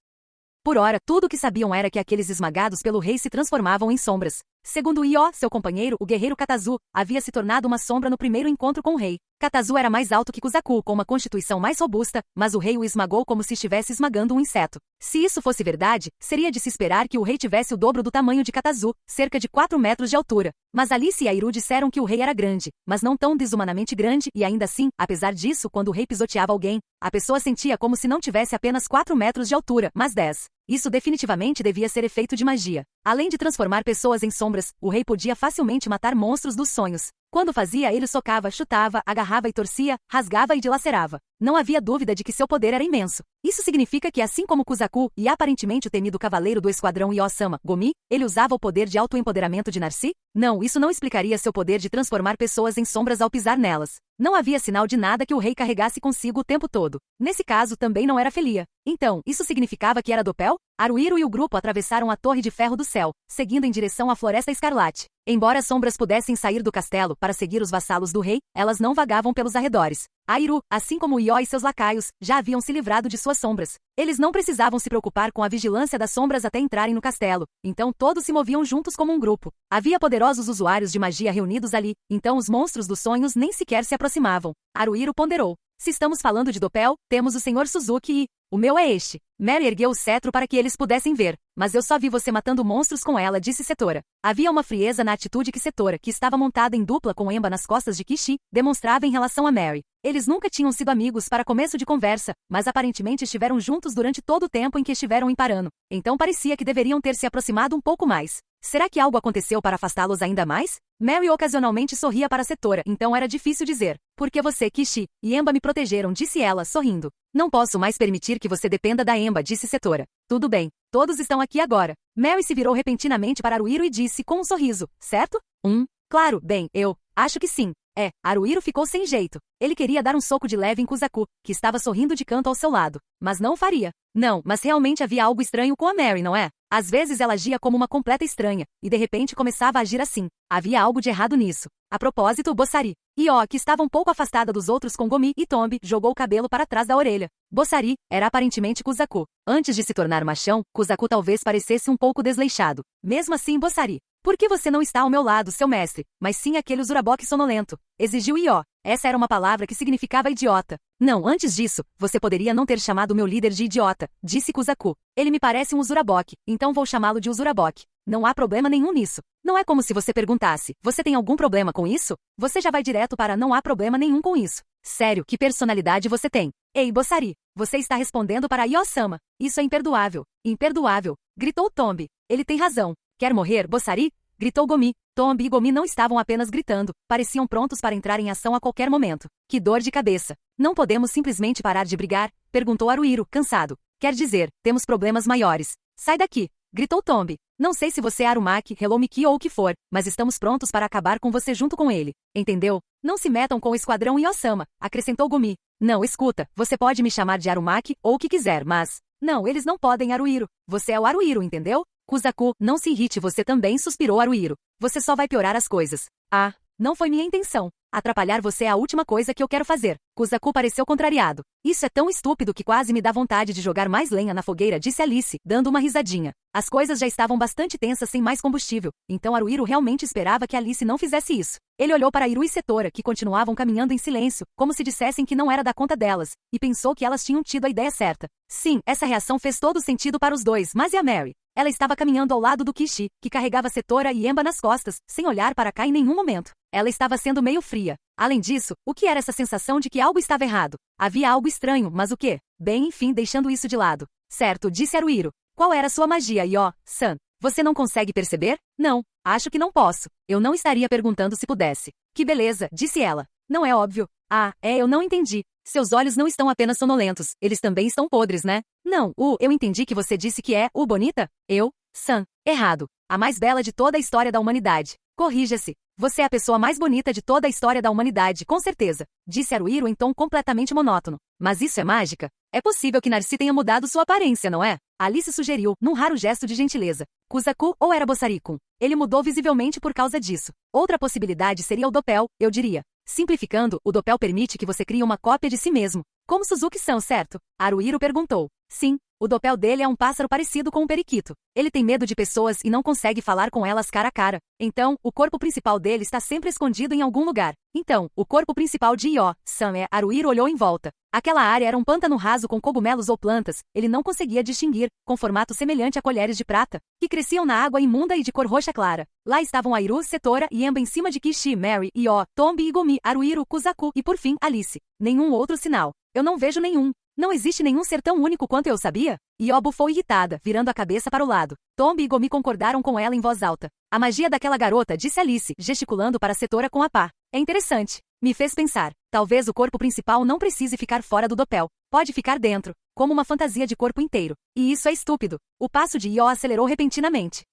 [SPEAKER 1] Por ora, tudo o que sabiam era que aqueles esmagados pelo rei se transformavam em sombras. Segundo Io, seu companheiro, o guerreiro Katazu, havia se tornado uma sombra no primeiro encontro com o rei. Katazu era mais alto que Kuzaku, com uma constituição mais robusta, mas o rei o esmagou como se estivesse esmagando um inseto. Se isso fosse verdade, seria de se esperar que o rei tivesse o dobro do tamanho de Katazu, cerca de 4 metros de altura. Mas Alice e Airu disseram que o rei era grande, mas não tão desumanamente grande, e ainda assim, apesar disso, quando o rei pisoteava alguém, a pessoa sentia como se não tivesse apenas 4 metros de altura, mas 10. Isso definitivamente devia ser efeito de magia. Além de transformar pessoas em sombras, o rei podia facilmente matar monstros dos sonhos. Quando fazia, ele socava, chutava, agarrava e torcia, rasgava e dilacerava. Não havia dúvida de que seu poder era imenso. Isso significa que, assim como Kuzaku e aparentemente o temido cavaleiro do esquadrão Io-sama, Gomi, ele usava o poder de autoempoderamento de Narcy? Não, isso não explicaria seu poder de transformar pessoas em sombras ao pisar nelas. Não havia sinal de nada que o rei carregasse consigo o tempo todo. Nesse caso, também não era Felia. Então, isso significava que era Dopel? Haruhiro e o grupo atravessaram a Torre de Ferro do Céu, seguindo em direção à Floresta Escarlate. Embora as sombras pudessem sair do castelo para seguir os vassalos do rei, elas não vagavam pelos arredores. Airu, assim como Io e seus lacaios, já haviam se livrado de suas sombras. Eles não precisavam se preocupar com a vigilância das sombras até entrarem no castelo, então todos se moviam juntos como um grupo. Havia poderosos usuários de magia reunidos ali, então os monstros dos sonhos nem sequer se aproximavam. Haruhiro ponderou. Se estamos falando de Dopel, temos o Sr. Suzuki e... o meu é este. Mary ergueu o cetro para que eles pudessem ver. Mas eu só vi você matando monstros com ela, disse Setora. Havia uma frieza na atitude que Setora, que estava montada em dupla com Emba nas costas de Kishi, demonstrava em relação a Mary. Eles nunca tinham sido amigos para começo de conversa, mas aparentemente estiveram juntos durante todo o tempo em que estiveram em Parano. Então parecia que deveriam ter se aproximado um pouco mais. Será que algo aconteceu para afastá-los ainda mais? Mary ocasionalmente sorria para Setora, então era difícil dizer. Porque você, Kishi, e Emba me protegeram, disse ela, sorrindo. Não posso mais permitir que você dependa da Emba, disse Setora. Tudo bem, todos estão aqui agora. Mary se virou repentinamente para Haruhiro e disse com um sorriso, certo? Claro, bem, eu acho que sim. Haruhiro ficou sem jeito. Ele queria dar um soco de leve em Kuzaku, que estava sorrindo de canto ao seu lado. Mas não o faria. Não, mas realmente havia algo estranho com a Mary, não é? Às vezes ela agia como uma completa estranha, e de repente começava a agir assim. Havia algo de errado nisso. A propósito, Bossari. Io, que estava um pouco afastada dos outros com Gomi e Tombi, jogou o cabelo para trás da orelha. Bossari era aparentemente Kuzaku. Antes de se tornar machão, Kuzaku talvez parecesse um pouco desleixado. Mesmo assim, Bossari. Por que você não está ao meu lado, seu mestre, mas sim aquele Uzurabok sonolento? Exigiu Io. Essa era uma palavra que significava idiota. Não, antes disso, você poderia não ter chamado meu líder de idiota, disse Kuzaku. Ele me parece um Uzurabok, então vou chamá-lo de Uzurabok. Não há problema nenhum nisso. Não é como se você perguntasse, você tem algum problema com isso? Você já vai direto para não há problema nenhum com isso. Sério, que personalidade você tem? Ei, Bossari, você está respondendo para Io-sama. Isso é imperdoável. Imperdoável, gritou Tombi. Ele tem razão. Quer morrer, Bossari? Gritou Gomi. Tombi e Gomi não estavam apenas gritando, pareciam prontos para entrar em ação a qualquer momento. Que dor de cabeça. Não podemos simplesmente parar de brigar? Perguntou Haruhiro, cansado. Quer dizer, temos problemas maiores. Sai daqui, gritou Tombi. Não sei se você é Arumaki, Hello Miki ou o que for, mas estamos prontos para acabar com você junto com ele. Entendeu? Não se metam com o esquadrão Io-sama, acrescentou Gomi. Não, escuta, você pode me chamar de Arumaki ou o que quiser, mas... Não, eles não podem, Haruhiro. Você é o Haruhiro, entendeu? Kuzaku, não se irrite, você também, suspirou Haruhiro. Você só vai piorar as coisas. Ah, não foi minha intenção. Atrapalhar você é a última coisa que eu quero fazer. Kuzaku pareceu contrariado. Isso é tão estúpido que quase me dá vontade de jogar mais lenha na fogueira, disse Alice, dando uma risadinha. As coisas já estavam bastante tensas sem mais combustível, então Haruhiro realmente esperava que Alice não fizesse isso. Ele olhou para Iru e Setora, que continuavam caminhando em silêncio, como se dissessem que não era da conta delas, e pensou que elas tinham tido a ideia certa. Sim, essa reação fez todo sentido para os dois, mas e a Mary? Ela estava caminhando ao lado do Kishi, que carregava Setora e Emba nas costas, sem olhar para cá em nenhum momento. Ela estava sendo meio fria. Além disso, o que era essa sensação de que algo estava errado? Havia algo estranho, mas o quê? Bem, enfim, deixando isso de lado. Certo, disse Haruhiro. Qual era sua magia, Io-san? Você não consegue perceber? Não, acho que não posso. Eu não estaria perguntando se pudesse. Que beleza, disse ela. Não é óbvio. Ah, eu não entendi. Seus olhos não estão apenas sonolentos, eles também estão podres, né? Não, eu entendi que você disse que é bonita? San. Errado. A mais bela de toda a história da humanidade. Corrija-se. Você é a pessoa mais bonita de toda a história da humanidade, com certeza, disse Haruhiro em tom completamente monótono. Mas isso é mágica? É possível que Narcy tenha mudado sua aparência, não é? Alice sugeriu, num raro gesto de gentileza. Kuzaku ou era Bossari-kun? Ele mudou visivelmente por causa disso. Outra possibilidade seria o dopel, eu diria. Simplificando, o dopel permite que você crie uma cópia de si mesmo. Como Suzuki-san, certo? Haruhiro perguntou. Sim, o dopel dele é um pássaro parecido com um periquito. Ele tem medo de pessoas e não consegue falar com elas cara a cara. Então, o corpo principal dele está sempre escondido em algum lugar. Então, o corpo principal de Io-san é... Haruhiro olhou em volta. Aquela área era um pântano raso com cogumelos ou plantas, ele não conseguia distinguir, com formato semelhante a colheres de prata, que cresciam na água imunda e de cor roxa clara. Lá estavam Airu, Setora e Emba em cima de Kishi, Mary, Io, Tombi e Gomi, Haruhiro, Kuzaku e por fim, Alice. Nenhum outro sinal. Eu não vejo nenhum. Não existe nenhum ser tão único quanto eu sabia? Io bufou irritada, virando a cabeça para o lado. Tombi e Gomi concordaram com ela em voz alta. A magia daquela garota, disse Alice, gesticulando para Setora com a pá. É interessante. Me fez pensar. Talvez o corpo principal não precise ficar fora do dopel. Pode ficar dentro, como uma fantasia de corpo inteiro. E isso é estúpido. O passo de Io acelerou repentinamente.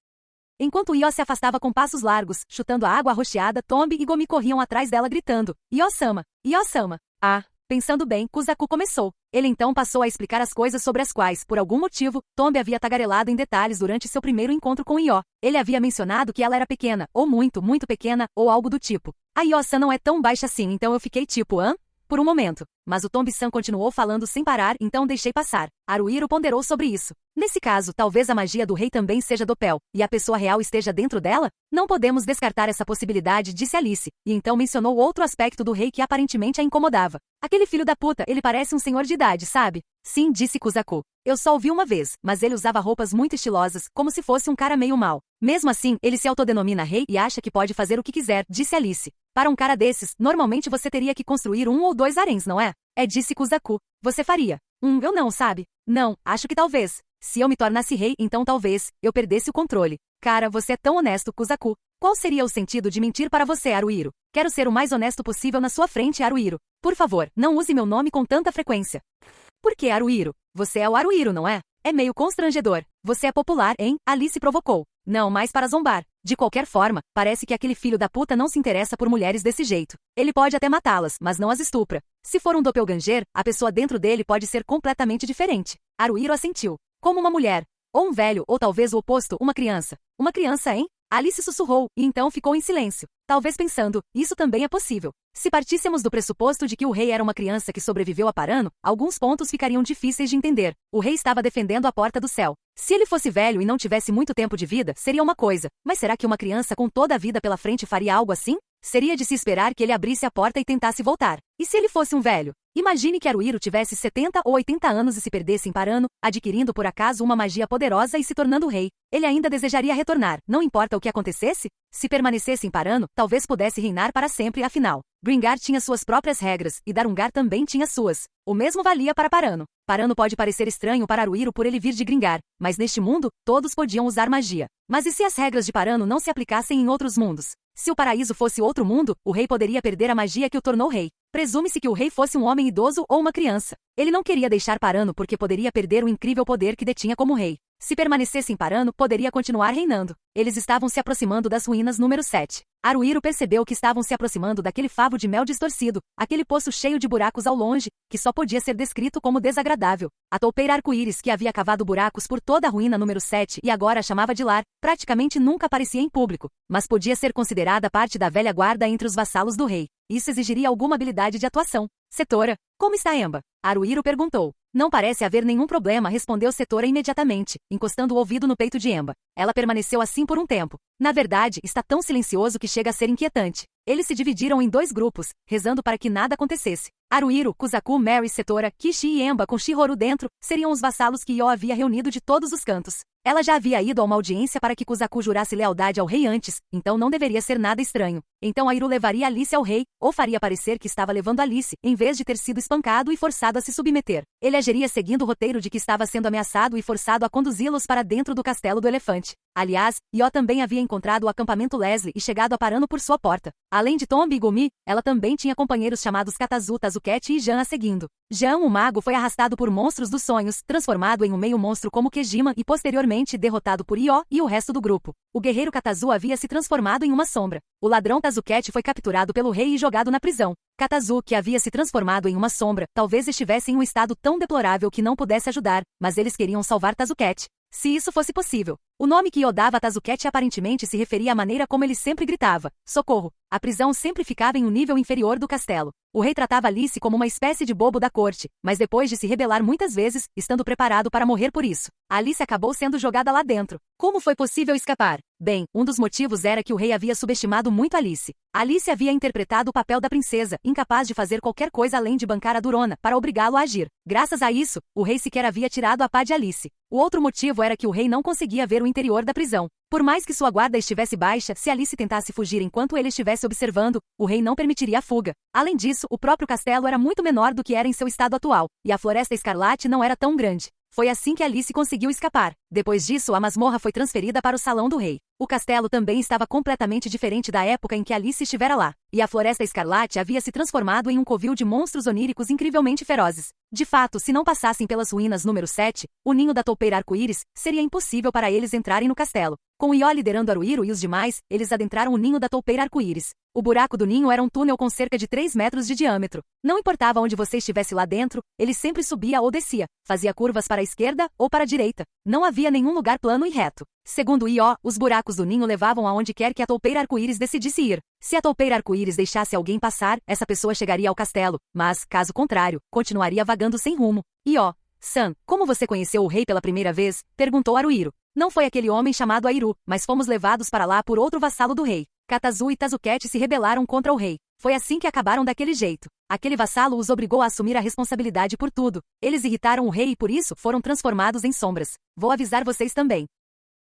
[SPEAKER 1] Enquanto Io se afastava com passos largos, chutando a água arroxeada, Tombi e Gomi corriam atrás dela gritando. Io-sama! Io-sama! Ah! Pensando bem, Kuzaku começou. Ele então passou a explicar as coisas sobre as quais, por algum motivo, Tombi havia tagarelado em detalhes durante seu primeiro encontro com Io. Ele havia mencionado que ela era pequena, ou muito, muito pequena, ou algo do tipo. A Io-san não é tão baixa assim, então eu fiquei tipo, hã? Por um momento. Mas o Tombi-san continuou falando sem parar, então deixei passar. Haruhiro ponderou sobre isso. Nesse caso, talvez a magia do rei também seja dopel, e a pessoa real esteja dentro dela? Não podemos descartar essa possibilidade, disse Alice, e então mencionou outro aspecto do rei que aparentemente a incomodava. Aquele filho da puta, ele parece um senhor de idade, sabe? Sim, disse Kuzaku. Eu só o vi uma vez, mas ele usava roupas muito estilosas, como se fosse um cara meio mal. Mesmo assim, ele se autodenomina rei e acha que pode fazer o que quiser, disse Alice. Para um cara desses, normalmente você teria que construir 1 ou 2 haréns, não é? Disse Kuzaku. Você faria? Eu não, sabe? Não, acho que talvez. Se eu me tornasse rei, então talvez, eu perdesse o controle. Cara, você é tão honesto, Kuzaku. Qual seria o sentido de mentir para você, Haruhiro? Quero ser o mais honesto possível na sua frente, Haruhiro. Por favor, não use meu nome com tanta frequência. Por que, Haruhiro? Você é o Haruhiro, não é? É meio constrangedor. Você é popular, hein? Alice provocou. Não mais para zombar. De qualquer forma, parece que aquele filho da puta não se interessa por mulheres desse jeito. Ele pode até matá-las, mas não as estupra. Se for um doppelganger, a pessoa dentro dele pode ser completamente diferente. Haruhiro assentiu. Como uma mulher. Ou um velho, ou talvez o oposto, uma criança. Uma criança, hein? Alice sussurrou, e então ficou em silêncio. Talvez pensando, isso também é possível. Se partíssemos do pressuposto de que o rei era uma criança que sobreviveu a Parano, alguns pontos ficariam difíceis de entender. O rei estava defendendo a porta do céu. Se ele fosse velho e não tivesse muito tempo de vida, seria uma coisa. Mas será que uma criança com toda a vida pela frente faria algo assim? Seria de se esperar que ele abrisse a porta e tentasse voltar. E se ele fosse um velho? Imagine que Haruhiro tivesse 70 ou 80 anos e se perdesse em Parano, adquirindo por acaso uma magia poderosa e se tornando rei. Ele ainda desejaria retornar, não importa o que acontecesse? Se permanecesse em Parano, talvez pudesse reinar para sempre afinal. Gringar tinha suas próprias regras, e Darungar também tinha suas. O mesmo valia para Parano. Parano pode parecer estranho para Haruhiro por ele vir de Gringar, mas neste mundo, todos podiam usar magia. Mas e se as regras de Parano não se aplicassem em outros mundos? Se o paraíso fosse outro mundo, o rei poderia perder a magia que o tornou rei. Presume-se que o rei fosse um homem idoso ou uma criança. Ele não queria deixar Parano porque poderia perder o incrível poder que detinha como rei. Se permanecesse em Parano, poderia continuar reinando. Eles estavam se aproximando das ruínas número 7. Haruhiro percebeu que estavam se aproximando daquele favo de mel distorcido, aquele poço cheio de buracos ao longe, que só podia ser descrito como desagradável. A toupeira arco-íris que havia cavado buracos por toda a ruína número 7 e agora a chamava de lar, praticamente nunca aparecia em público, mas podia ser considerada parte da velha guarda entre os vassalos do rei. Isso exigiria alguma habilidade de atuação. Setora, como está Emba? Haruhiro perguntou. Não parece haver nenhum problema, respondeu Setora imediatamente, encostando o ouvido no peito de Emba. Ela permaneceu assim por um tempo. Na verdade, está tão silencioso que chega a ser inquietante. Eles se dividiram em 2 grupos, rezando para que nada acontecesse. Haruhiro, Kuzaku, Mary, Setora, Kishi e Emba com Shihoru dentro, seriam os vassalos que Io havia reunido de todos os cantos. Ela já havia ido a uma audiência para que Kuzaku jurasse lealdade ao rei antes, então não deveria ser nada estranho. Então Airu levaria Alice ao rei, ou faria parecer que estava levando Alice, em vez de ter sido espancado e forçado a se submeter. Ele agiria seguindo o roteiro de que estava sendo ameaçado e forçado a conduzi-los para dentro do castelo do elefante. Aliás, Io também havia encontrado o acampamento Leslie e chegado a parando por sua porta. Além de Tombi e Gumi, ela também tinha companheiros chamados Katazu, Tazuket e Jan a seguindo. Jan, o mago, foi arrastado por monstros dos sonhos, transformado em um meio-monstro como Kejima e posteriormente derrotado por Io e o resto do grupo. O guerreiro Katazu havia se transformado em uma sombra. O ladrão Tazuket foi capturado pelo rei e jogado na prisão. Katazu, que havia se transformado em uma sombra, talvez estivesse em um estado tão deplorável que não pudesse ajudar, mas eles queriam salvar Tazuket. Se isso fosse possível. O nome que Io dava a Tazuket aparentemente se referia à maneira como ele sempre gritava: socorro! A prisão sempre ficava em um nível inferior do castelo. O rei tratava Alice como uma espécie de bobo da corte, mas depois de se rebelar muitas vezes, estando preparado para morrer por isso, Alice acabou sendo jogada lá dentro. Como foi possível escapar? Bem, um dos motivos era que o rei havia subestimado muito Alice. Alice havia interpretado o papel da princesa, incapaz de fazer qualquer coisa além de bancar a Durona, para obrigá-lo a agir. Graças a isso, o rei sequer havia tirado a pá de Alice. O outro motivo era que o rei não conseguia ver o interior da prisão. Por mais que sua guarda estivesse baixa, se Alice tentasse fugir enquanto ele estivesse observando, o rei não permitiria a fuga. Além disso, o próprio castelo era muito menor do que era em seu estado atual, e a Floresta Escarlate não era tão grande. Foi assim que Alice conseguiu escapar. Depois disso, a masmorra foi transferida para o salão do rei. O castelo também estava completamente diferente da época em que Alice estivera lá, e a Floresta Escarlate havia se transformado em um covil de monstros oníricos incrivelmente ferozes. De fato, se não passassem pelas ruínas número 7, o ninho da toupeira arco-íris, seria impossível para eles entrarem no castelo. Com Io liderando Haruhiro e os demais, eles adentraram o ninho da toupeira arco-íris. O buraco do ninho era um túnel com cerca de 3 metros de diâmetro. Não importava onde você estivesse lá dentro, ele sempre subia ou descia, fazia curvas para a esquerda ou para a direita. Não havia nenhum lugar plano e reto. Segundo Io, os buracos do ninho levavam aonde quer que a toupeira arco-íris decidisse ir. Se a toupeira arco-íris deixasse alguém passar, essa pessoa chegaria ao castelo, mas, caso contrário, continuaria vagando sem rumo. Io-san, como você conheceu o rei pela primeira vez? Perguntou Haruhiro. Não foi aquele homem chamado Airu, mas fomos levados para lá por outro vassalo do rei. Katazu e Tazuket se rebelaram contra o rei. Foi assim que acabaram daquele jeito. Aquele vassalo os obrigou a assumir a responsabilidade por tudo. Eles irritaram o rei e por isso foram transformados em sombras. Vou avisar vocês também.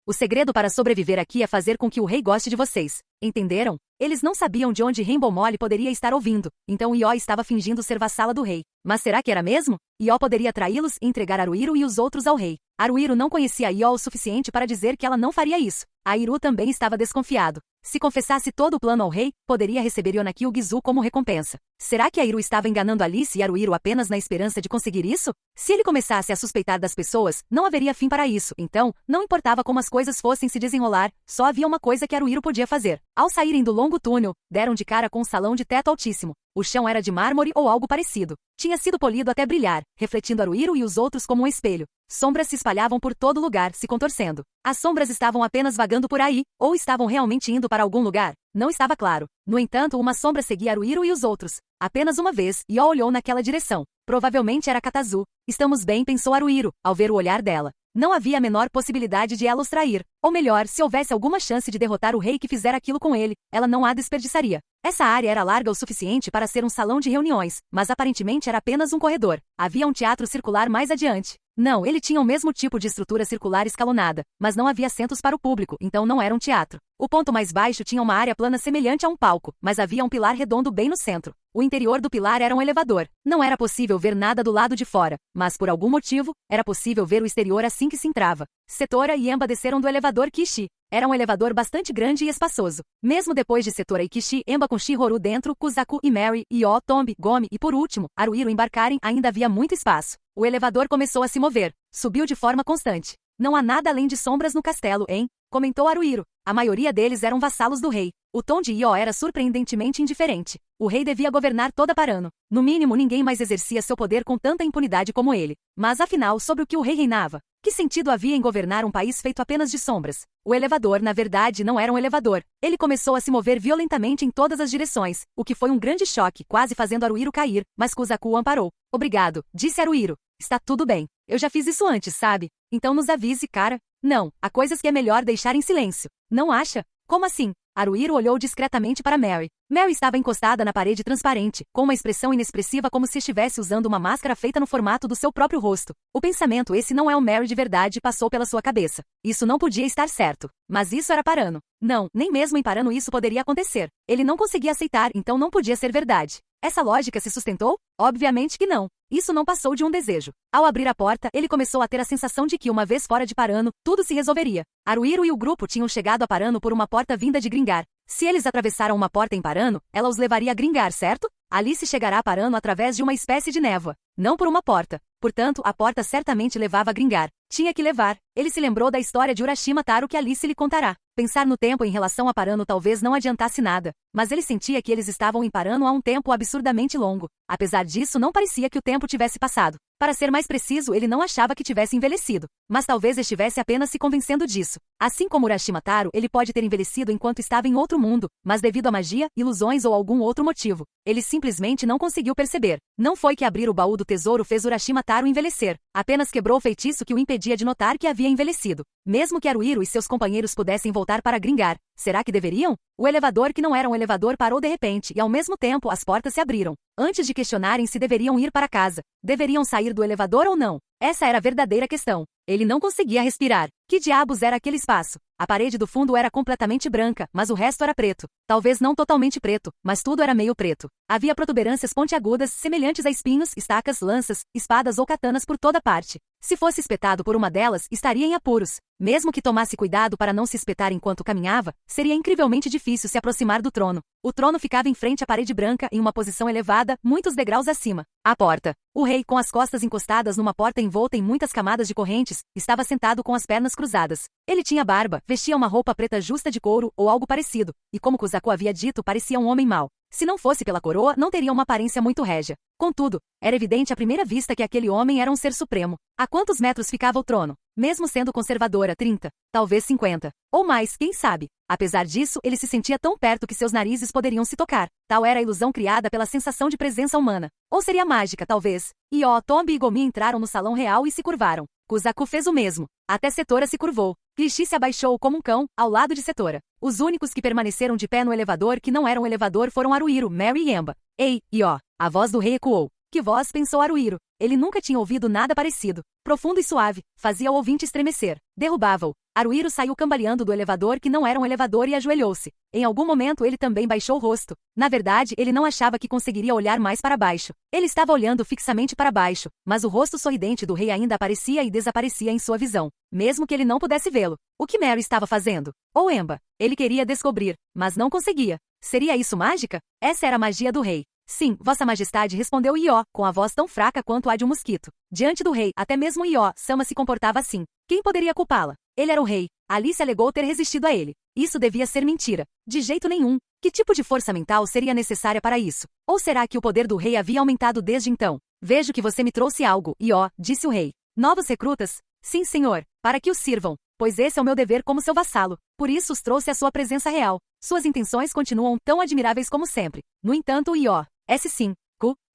[SPEAKER 1] O segredo para sobreviver aqui é fazer com que o rei goste de vocês. Entenderam? Eles não sabiam de onde Rainbow Molly poderia estar ouvindo, então Io estava fingindo ser vassala do rei. Mas será que era mesmo? Io poderia traí-los e entregar Haruhiro e os outros ao rei. Haruhiro não conhecia Io o suficiente para dizer que ela não faria isso. Airu também estava desconfiado. Se confessasse todo o plano ao rei, poderia receber Yonaki Ugizu como recompensa. Será que Airu estava enganando Alice e Haruhiro apenas na esperança de conseguir isso? Se ele começasse a suspeitar das pessoas, não haveria fim para isso, então, não importava como as coisas fossem se desenrolar, só havia uma coisa que Haruhiro podia fazer. Ao saírem do longo túnel, deram de cara com um salão de teto altíssimo. O chão era de mármore ou algo parecido. Tinha sido polido até brilhar, refletindo Haruhiro e os outros como um espelho. Sombras se espalhavam por todo lugar, se contorcendo. As sombras estavam apenas vagando por aí, ou estavam realmente indo para algum lugar? Não estava claro. No entanto, uma sombra seguia Haruhiro e os outros. Apenas uma vez, Io olhou naquela direção. Provavelmente era Katazu. Estamos bem, pensou Haruhiro, ao ver o olhar dela. Não havia a menor possibilidade de ela os trair. Ou melhor, se houvesse alguma chance de derrotar o rei que fizera aquilo com ele, ela não a desperdiçaria. Essa área era larga o suficiente para ser um salão de reuniões, mas aparentemente era apenas um corredor. Havia um teatro circular mais adiante. Não, ele tinha o mesmo tipo de estrutura circular escalonada, mas não havia assentos para o público, então não era um teatro. O ponto mais baixo tinha uma área plana semelhante a um palco, mas havia um pilar redondo bem no centro. O interior do pilar era um elevador. Não era possível ver nada do lado de fora, mas por algum motivo, era possível ver o exterior assim que se entrava. Setora e Emba desceram do elevador Kishi. Era um elevador bastante grande e espaçoso. Mesmo depois de Setora e Kishi, Emba com Shihoru dentro, Kuzaku e Mary, Io, Tombi, Gomi e por último, Haruhiro embarcarem, ainda havia muito espaço. O elevador começou a se mover. Subiu de forma constante. Não há nada além de sombras no castelo, hein? Comentou Haruhiro. A maioria deles eram vassalos do rei. O tom de Io era surpreendentemente indiferente. O rei devia governar toda Parano. No mínimo, ninguém mais exercia seu poder com tanta impunidade como ele. Mas afinal, sobre o que o rei reinava? Que sentido havia em governar um país feito apenas de sombras? O elevador, na verdade, não era um elevador. Ele começou a se mover violentamente em todas as direções, o que foi um grande choque, quase fazendo Haruhiro cair, mas Kuzaku o amparou. Obrigado, disse Haruhiro. Está tudo bem. Eu já fiz isso antes, sabe? Então nos avise, cara. Não, há coisas que é melhor deixar em silêncio. Não acha? Como assim? Haruhiro olhou discretamente para Mary. Mary estava encostada na parede transparente, com uma expressão inexpressiva como se estivesse usando uma máscara feita no formato do seu próprio rosto. O pensamento "esse não é o Mary de verdade" passou pela sua cabeça. Isso não podia estar certo. Mas isso era Parano. Não, nem mesmo em Parano isso poderia acontecer. Ele não conseguia aceitar, então não podia ser verdade. Essa lógica se sustentou? Obviamente que não. Isso não passou de um desejo. Ao abrir a porta, ele começou a ter a sensação de que, uma vez fora de Parano, tudo se resolveria. Haruhiro e o grupo tinham chegado a Parano por uma porta vinda de Gringar. Se eles atravessaram uma porta em Parano, ela os levaria a Gringar, certo? Alice chegará a Parano através de uma espécie de névoa, não por uma porta. Portanto, a porta certamente levava a Gringar. Tinha que levar. Ele se lembrou da história de Urashima Taro que Alice lhe contará. Pensar no tempo em relação a Parano talvez não adiantasse nada, mas ele sentia que eles estavam em Parano há um tempo absurdamente longo. Apesar disso, não parecia que o tempo tivesse passado. Para ser mais preciso, ele não achava que tivesse envelhecido, mas talvez estivesse apenas se convencendo disso. Assim como Urashima Taro, ele pode ter envelhecido enquanto estava em outro mundo, mas devido a magia, ilusões ou algum outro motivo, ele simplesmente não conseguiu perceber. Não foi que abrir o baú do tesouro fez Urashima Taro envelhecer, apenas quebrou o feitiço que o impedia de notar que havia envelhecido. Mesmo que Haruhiro e seus companheiros pudessem voltar para Gringar, será que deveriam? O elevador que não era um elevador parou de repente e ao mesmo tempo as portas se abriram. Antes de questionarem se deveriam ir para casa, deveriam sair do elevador ou não? Essa era a verdadeira questão. Ele não conseguia respirar. Que diabos era aquele espaço? A parede do fundo era completamente branca, mas o resto era preto. Talvez não totalmente preto, mas tudo era meio preto. Havia protuberâncias pontiagudas, semelhantes a espinhos, estacas, lanças, espadas ou katanas por toda parte. Se fosse espetado por uma delas, estaria em apuros. Mesmo que tomasse cuidado para não se espetar enquanto caminhava, seria incrivelmente difícil se aproximar do trono. O trono ficava em frente à parede branca, em uma posição elevada, muitos degraus acima. A porta. O rei, com as costas encostadas numa porta envolta em muitas camadas de correntes, estava sentado com as pernas cruzadas. Ele tinha barba, vestia uma roupa preta justa de couro, ou algo parecido, e como Kusako havia dito, parecia um homem mau. Se não fosse pela coroa, não teria uma aparência muito régia. Contudo, era evidente à primeira vista que aquele homem era um ser supremo. A quantos metros ficava o trono? Mesmo sendo conservadora, 30, talvez 50. Ou mais, quem sabe? Apesar disso, ele se sentia tão perto que seus narizes poderiam se tocar. Tal era a ilusão criada pela sensação de presença humana. Ou seria mágica, talvez. Io, Tombi e Gomi entraram no salão real e se curvaram. Kusaku fez o mesmo. Até Setora se curvou. Kishi se abaixou como um cão, ao lado de Setora. Os únicos que permaneceram de pé no elevador que não eram um elevador foram Haruhiro, Mary e Emba. Ei, Io! A voz do rei ecoou. Que voz, pensou Haruhiro. Ele nunca tinha ouvido nada parecido. Profundo e suave, fazia o ouvinte estremecer. Derrubava-o. Haruhiro saiu cambaleando do elevador que não era um elevador e ajoelhou-se. Em algum momento ele também baixou o rosto. Na verdade, ele não achava que conseguiria olhar mais para baixo. Ele estava olhando fixamente para baixo, mas o rosto sorridente do rei ainda aparecia e desaparecia em sua visão, mesmo que ele não pudesse vê-lo. O que Mary estava fazendo? Ou Emba? Ele queria descobrir, mas não conseguia. Seria isso mágica? Essa era a magia do rei. Sim, Vossa Majestade, respondeu Io, com a voz tão fraca quanto a de um mosquito. Diante do rei, até mesmo Io, Sama se comportava assim. Quem poderia culpá-la? Ele era o rei. Alice alegou ter resistido a ele. Isso devia ser mentira. De jeito nenhum. Que tipo de força mental seria necessária para isso? Ou será que o poder do rei havia aumentado desde então? Vejo que você me trouxe algo, Io, disse o rei. Novos recrutas? Sim, senhor. Para que os sirvam, pois esse é o meu dever como seu vassalo. Por isso os trouxe à sua presença real. Suas intenções continuam tão admiráveis como sempre. No entanto, Io, sim.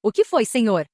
[SPEAKER 1] O que foi, senhor?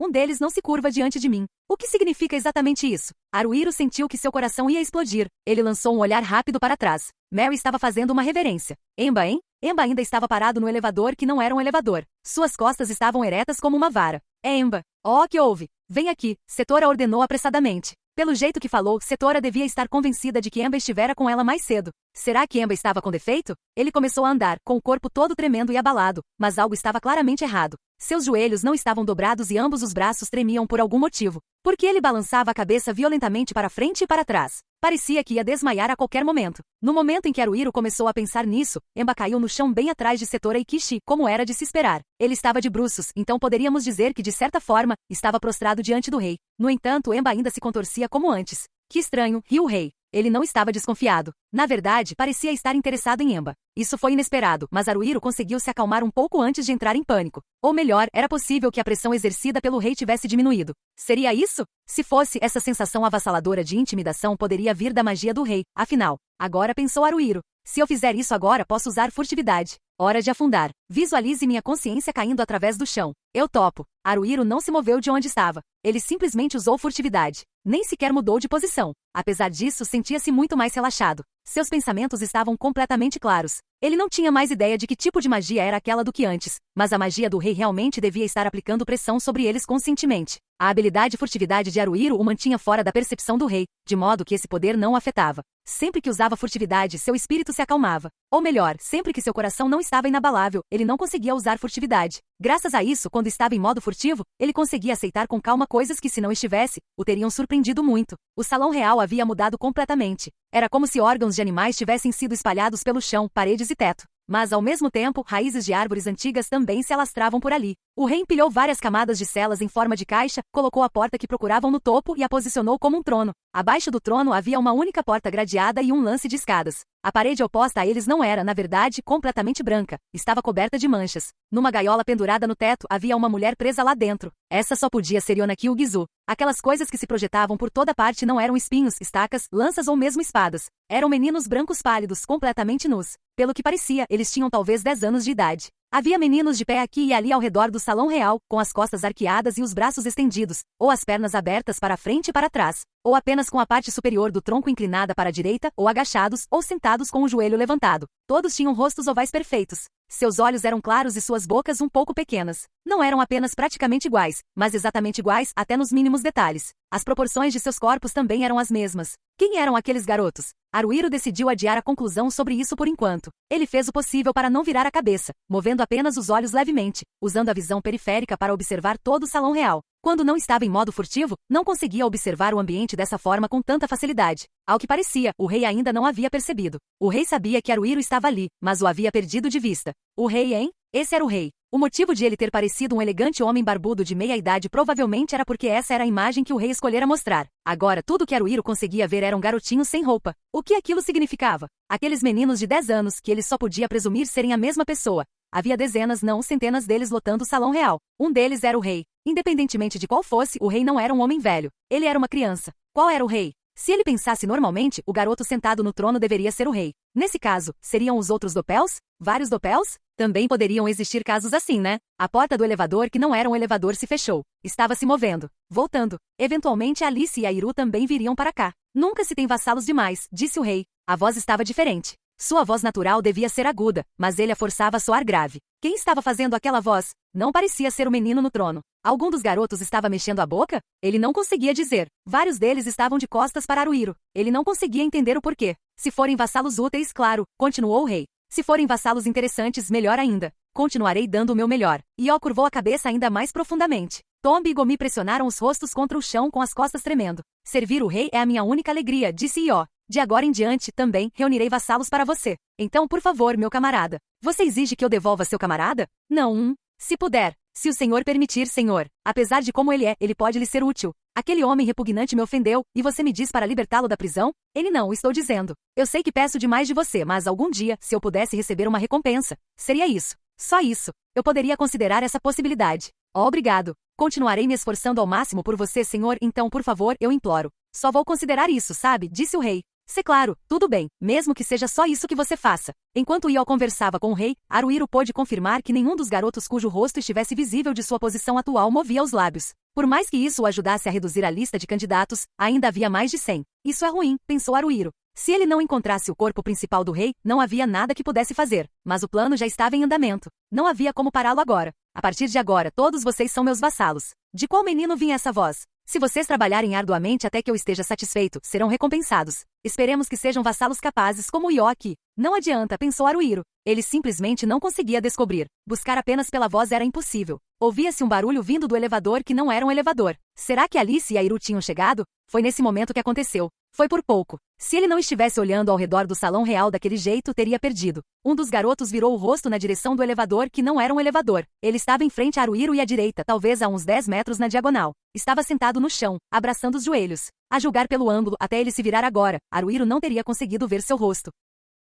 [SPEAKER 1] Um deles não se curva diante de mim. O que significa exatamente isso? Haruhiro sentiu que seu coração ia explodir. Ele lançou um olhar rápido para trás. Mary estava fazendo uma reverência. Emba, hein? Emba ainda estava parado no elevador que não era um elevador. Suas costas estavam eretas como uma vara. É Emba. Oh, que houve? Vem aqui, Setora ordenou apressadamente. Pelo jeito que falou, Setora devia estar convencida de que Emba estivera com ela mais cedo. Será que Emba estava com defeito? Ele começou a andar, com o corpo todo tremendo e abalado, mas algo estava claramente errado. Seus joelhos não estavam dobrados e ambos os braços tremiam por algum motivo. Porque ele balançava a cabeça violentamente para frente e para trás. Parecia que ia desmaiar a qualquer momento. No momento em que Haruhiro começou a pensar nisso, Emba caiu no chão bem atrás de Setora e Kishi, como era de se esperar. Ele estava de bruços, então poderíamos dizer que de certa forma, estava prostrado diante do rei. No entanto, Emba ainda se contorcia como antes. Que estranho, riu o rei. Ele não estava desconfiado. Na verdade, parecia estar interessado em Emba. Isso foi inesperado, mas Haruhiro conseguiu se acalmar um pouco antes de entrar em pânico. Ou melhor, era possível que a pressão exercida pelo rei tivesse diminuído. Seria isso? Se fosse, essa sensação avassaladora de intimidação poderia vir da magia do rei. Afinal, agora pensou Haruhiro. Se eu fizer isso agora, posso usar furtividade. Hora de afundar. Visualize minha consciência caindo através do chão. Eu topo. Haruhiro não se moveu de onde estava. Ele simplesmente usou furtividade. Nem sequer mudou de posição. Apesar disso, sentia-se muito mais relaxado. Seus pensamentos estavam completamente claros. Ele não tinha mais ideia de que tipo de magia era aquela do que antes, mas a magia do rei realmente devia estar aplicando pressão sobre eles conscientemente. A habilidade furtividade de Haruhiro o mantinha fora da percepção do rei, de modo que esse poder não o afetava. Sempre que usava furtividade, seu espírito se acalmava. Ou melhor, sempre que seu coração não estava inabalável, ele não conseguia usar furtividade. Graças a isso, quando estava em modo furtivo, ele conseguia aceitar com calma coisas que, se não estivesse, o teriam surpreendido muito. O salão real havia mudado completamente. Era como se órgãos de animais tivessem sido espalhados pelo chão, paredes e teto. Mas, ao mesmo tempo, raízes de árvores antigas também se alastravam por ali. O rei empilhou várias camadas de celas em forma de caixa, colocou a porta que procuravam no topo e a posicionou como um trono. Abaixo do trono havia uma única porta gradeada e um lance de escadas. A parede oposta a eles não era, na verdade, completamente branca. Estava coberta de manchas. Numa gaiola pendurada no teto, havia uma mulher presa lá dentro. Essa só podia ser Yonaki Ugizu. Aquelas coisas que se projetavam por toda parte não eram espinhos, estacas, lanças ou mesmo espadas. Eram meninos brancos pálidos, completamente nus. Pelo que parecia, eles tinham talvez 10 anos de idade. Havia meninos de pé aqui e ali ao redor do salão real, com as costas arqueadas e os braços estendidos, ou as pernas abertas para frente e para trás, ou apenas com a parte superior do tronco inclinada para a direita, ou agachados, ou sentados com o joelho levantado. Todos tinham rostos ovais perfeitos. Seus olhos eram claros e suas bocas um pouco pequenas. Não eram apenas praticamente iguais, mas exatamente iguais, até nos mínimos detalhes. As proporções de seus corpos também eram as mesmas. Quem eram aqueles garotos? Haruhiro decidiu adiar a conclusão sobre isso por enquanto. Ele fez o possível para não virar a cabeça, movendo apenas os olhos levemente, usando a visão periférica para observar todo o salão real. Quando não estava em modo furtivo, não conseguia observar o ambiente dessa forma com tanta facilidade. Ao que parecia, o rei ainda não havia percebido. O rei sabia que Haruhiro estava ali, mas o havia perdido de vista. O rei, hein? Esse era o rei. O motivo de ele ter parecido um elegante homem barbudo de meia-idade provavelmente era porque essa era a imagem que o rei escolhera mostrar. Agora, tudo que Haruhiro conseguia ver eram garotinhos sem roupa. O que aquilo significava? Aqueles meninos de 10 anos, que ele só podia presumir serem a mesma pessoa. Havia dezenas, não centenas deles lotando o salão real. Um deles era o rei. Independentemente de qual fosse, o rei não era um homem velho. Ele era uma criança. Qual era o rei? Se ele pensasse normalmente, o garoto sentado no trono deveria ser o rei. Nesse caso, seriam os outros dopels? Vários dopels? Também poderiam existir casos assim, né? A porta do elevador, que não era um elevador, se fechou. Estava se movendo. Voltando. Eventualmente Alice e a Iru também viriam para cá. Nunca se tem vassalos demais, disse o rei. A voz estava diferente. Sua voz natural devia ser aguda, mas ele a forçava a soar grave. Quem estava fazendo aquela voz? Não parecia ser o menino no trono. Algum dos garotos estava mexendo a boca? Ele não conseguia dizer. Vários deles estavam de costas para Haruhiro. Ele não conseguia entender o porquê. Se forem vassalos úteis, claro, continuou o rei. Se forem vassalos interessantes, melhor ainda. Continuarei dando o meu melhor. Io curvou a cabeça ainda mais profundamente. Tombi e Gomi pressionaram os rostos contra o chão com as costas tremendo. Servir o rei é a minha única alegria, disse Io. De agora em diante, também, reunirei vassalos para você. Então, por favor, meu camarada. Você exige que eu devolva seu camarada? Não. Se puder. Se o senhor permitir, senhor. Apesar de como ele é, ele pode lhe ser útil. Aquele homem repugnante me ofendeu, e você me diz para libertá-lo da prisão? Ele não, estou dizendo. Eu sei que peço demais de você, mas algum dia, se eu pudesse receber uma recompensa, seria isso. Só isso. Eu poderia considerar essa possibilidade. Obrigado. Continuarei me esforçando ao máximo por você, senhor, então, por favor, eu imploro. Só vou considerar isso, sabe? Disse o rei. Se claro, tudo bem, mesmo que seja só isso que você faça. Enquanto Io conversava com o rei, Haruhiro pôde confirmar que nenhum dos garotos cujo rosto estivesse visível de sua posição atual movia os lábios. Por mais que isso o ajudasse a reduzir a lista de candidatos, ainda havia mais de 100. Isso é ruim, pensou Haruhiro. Se ele não encontrasse o corpo principal do rei, não havia nada que pudesse fazer. Mas o plano já estava em andamento. Não havia como pará-lo agora. A partir de agora, todos vocês são meus vassalos. De qual menino vinha essa voz? Se vocês trabalharem arduamente até que eu esteja satisfeito, serão recompensados. Esperemos que sejam vassalos capazes como o Io aqui. Não adianta, pensou Haruhiro. Ele simplesmente não conseguia descobrir. Buscar apenas pela voz era impossível. Ouvia-se um barulho vindo do elevador que não era um elevador. Será que Alice e a Iru tinham chegado? Foi nesse momento que aconteceu. Foi por pouco. Se ele não estivesse olhando ao redor do salão real daquele jeito, teria perdido. Um dos garotos virou o rosto na direção do elevador que não era um elevador. Ele estava em frente a Haruhiro e à direita, talvez a uns 10 metros na diagonal. Estava sentado no chão, abraçando os joelhos. A julgar pelo ângulo, até ele se virar agora, Haruhiro não teria conseguido ver seu rosto.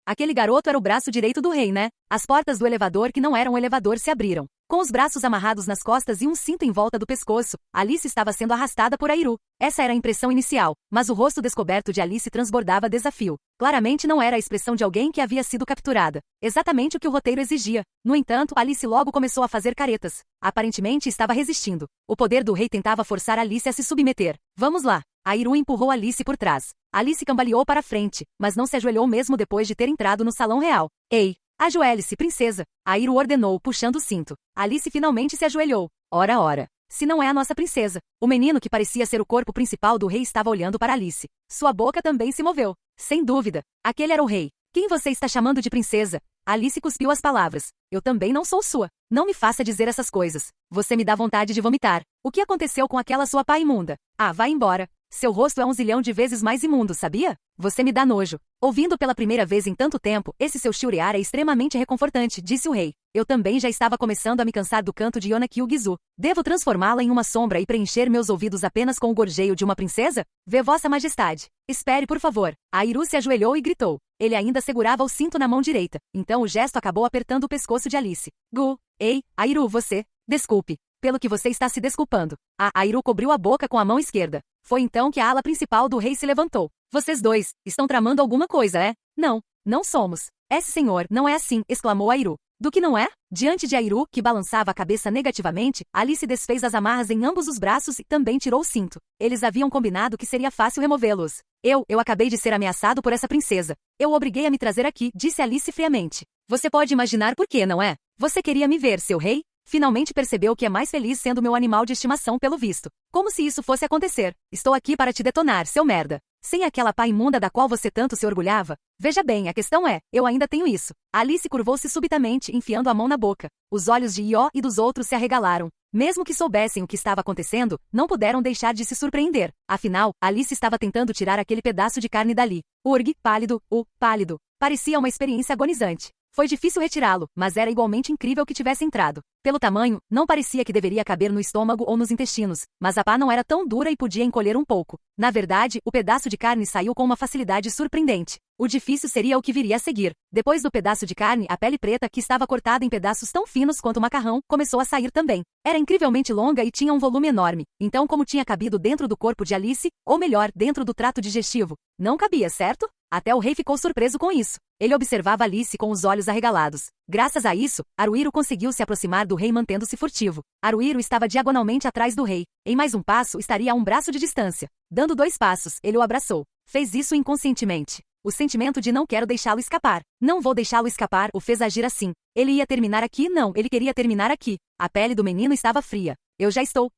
[SPEAKER 1] Aquele garoto era o braço direito do rei, né? As portas do elevador que não eram um elevador se abriram. Com os braços amarrados nas costas e um cinto em volta do pescoço, Alice estava sendo arrastada por Airu. Essa era a impressão inicial, mas o rosto descoberto de Alice transbordava desafio. Claramente não era a expressão de alguém que havia sido capturada. Exatamente o que o roteiro exigia. No entanto, Alice logo começou a fazer caretas. Aparentemente estava resistindo. O poder do rei tentava forçar Alice a se submeter. Vamos lá. Airu empurrou Alice por trás. Alice cambaleou para frente, mas não se ajoelhou mesmo depois de ter entrado no salão real. Ei! Ajoelhe-se, princesa. Airu ordenou, puxando o cinto. Alice finalmente se ajoelhou. Ora, ora. Se não é a nossa princesa. O menino que parecia ser o corpo principal do rei estava olhando para Alice. Sua boca também se moveu. Sem dúvida. Aquele era o rei. Quem você está chamando de princesa? Alice cuspiu as palavras. Eu também não sou sua. Não me faça dizer essas coisas. Você me dá vontade de vomitar. O que aconteceu com aquela sua pá imunda? Ah, vá embora. Seu rosto é 1 zilhão de vezes mais imundo, sabia? Você me dá nojo. Ouvindo pela primeira vez em tanto tempo, esse seu chiurear é extremamente reconfortante, disse o rei. Eu também já estava começando a me cansar do canto de Yonakyu-Gizu. Devo transformá-la em uma sombra e preencher meus ouvidos apenas com o gorjeio de uma princesa? Vê vossa majestade. Espere, por favor. Airu se ajoelhou e gritou. Ele ainda segurava o cinto na mão direita, então o gesto acabou apertando o pescoço de Alice. Gu, ei, Airu, você... Desculpe. Pelo que você está se desculpando. Airu cobriu a boca com a mão esquerda. Foi então que a ala principal do rei se levantou. Vocês dois, estão tramando alguma coisa, é? Não, não somos. Esse senhor, não é assim, exclamou Airu. Do que não é? Diante de Airu, que balançava a cabeça negativamente, Alice desfez as amarras em ambos os braços e também tirou o cinto. Eles haviam combinado que seria fácil removê-los. Eu acabei de ser ameaçado por essa princesa. Eu o obriguei a me trazer aqui, disse Alice friamente. Você pode imaginar por quê, não é? Você queria me ver, seu rei? Finalmente percebeu que é mais feliz sendo meu animal de estimação pelo visto. Como se isso fosse acontecer. Estou aqui para te detonar, seu merda. Sem aquela pá imunda da qual você tanto se orgulhava? Veja bem, a questão é, eu ainda tenho isso. Alice curvou-se subitamente, enfiando a mão na boca. Os olhos de Io e dos outros se arregalaram. Mesmo que soubessem o que estava acontecendo, não puderam deixar de se surpreender. Afinal, Alice estava tentando tirar aquele pedaço de carne dali. Urg, pálido, pálido. Parecia uma experiência agonizante. Foi difícil retirá-lo, mas era igualmente incrível que tivesse entrado. Pelo tamanho, não parecia que deveria caber no estômago ou nos intestinos, mas a pá não era tão dura e podia encolher um pouco. Na verdade, o pedaço de carne saiu com uma facilidade surpreendente. O difícil seria o que viria a seguir. Depois do pedaço de carne, a pele preta, que estava cortada em pedaços tão finos quanto o macarrão, começou a sair também. Era incrivelmente longa e tinha um volume enorme. Então, como tinha cabido dentro do corpo de Alice, ou melhor, dentro do trato digestivo? Não cabia, certo? Até o rei ficou surpreso com isso. Ele observava Alice com os olhos arregalados. Graças a isso, Haruhiro conseguiu se aproximar do rei mantendo-se furtivo. Haruhiro estava diagonalmente atrás do rei. Em mais um passo, estaria a um braço de distância. Dando 2 passos, ele o abraçou. Fez isso inconscientemente. O sentimento de não quero deixá-lo escapar. Não vou deixá-lo escapar o fez agir assim. Ele ia terminar aqui? Não, ele queria terminar aqui. A pele do menino estava fria. Eu já estou.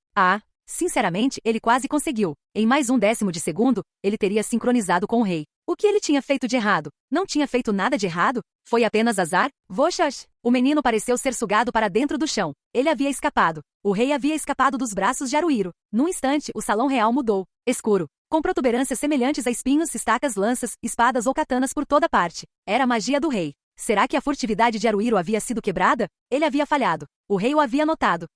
[SPEAKER 1] Sinceramente, ele quase conseguiu. Em mais um décimo de segundo, ele teria sincronizado com o rei. O que ele tinha feito de errado? Não tinha feito nada de errado? Foi apenas azar? Voxas! O menino pareceu ser sugado para dentro do chão. Ele havia escapado. O rei havia escapado dos braços de Haruhiro. Num instante, o salão real mudou. Escuro. Com protuberâncias semelhantes a espinhos, estacas, lanças, espadas ou katanas por toda parte. Era a magia do rei. Será que a furtividade de Haruhiro havia sido quebrada? Ele havia falhado. O rei o havia notado.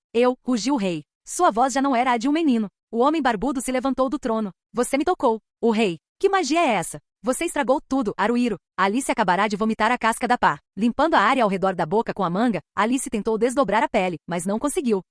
[SPEAKER 1] Rugiu o rei. Sua voz já não era a de um menino. O homem barbudo se levantou do trono. Você me tocou. O rei. Que magia é essa? Você estragou tudo, Haruhiro. Alice acabará de vomitar a casca da pá. Limpando a área ao redor da boca com a manga, Alice tentou desdobrar a pele, mas não conseguiu.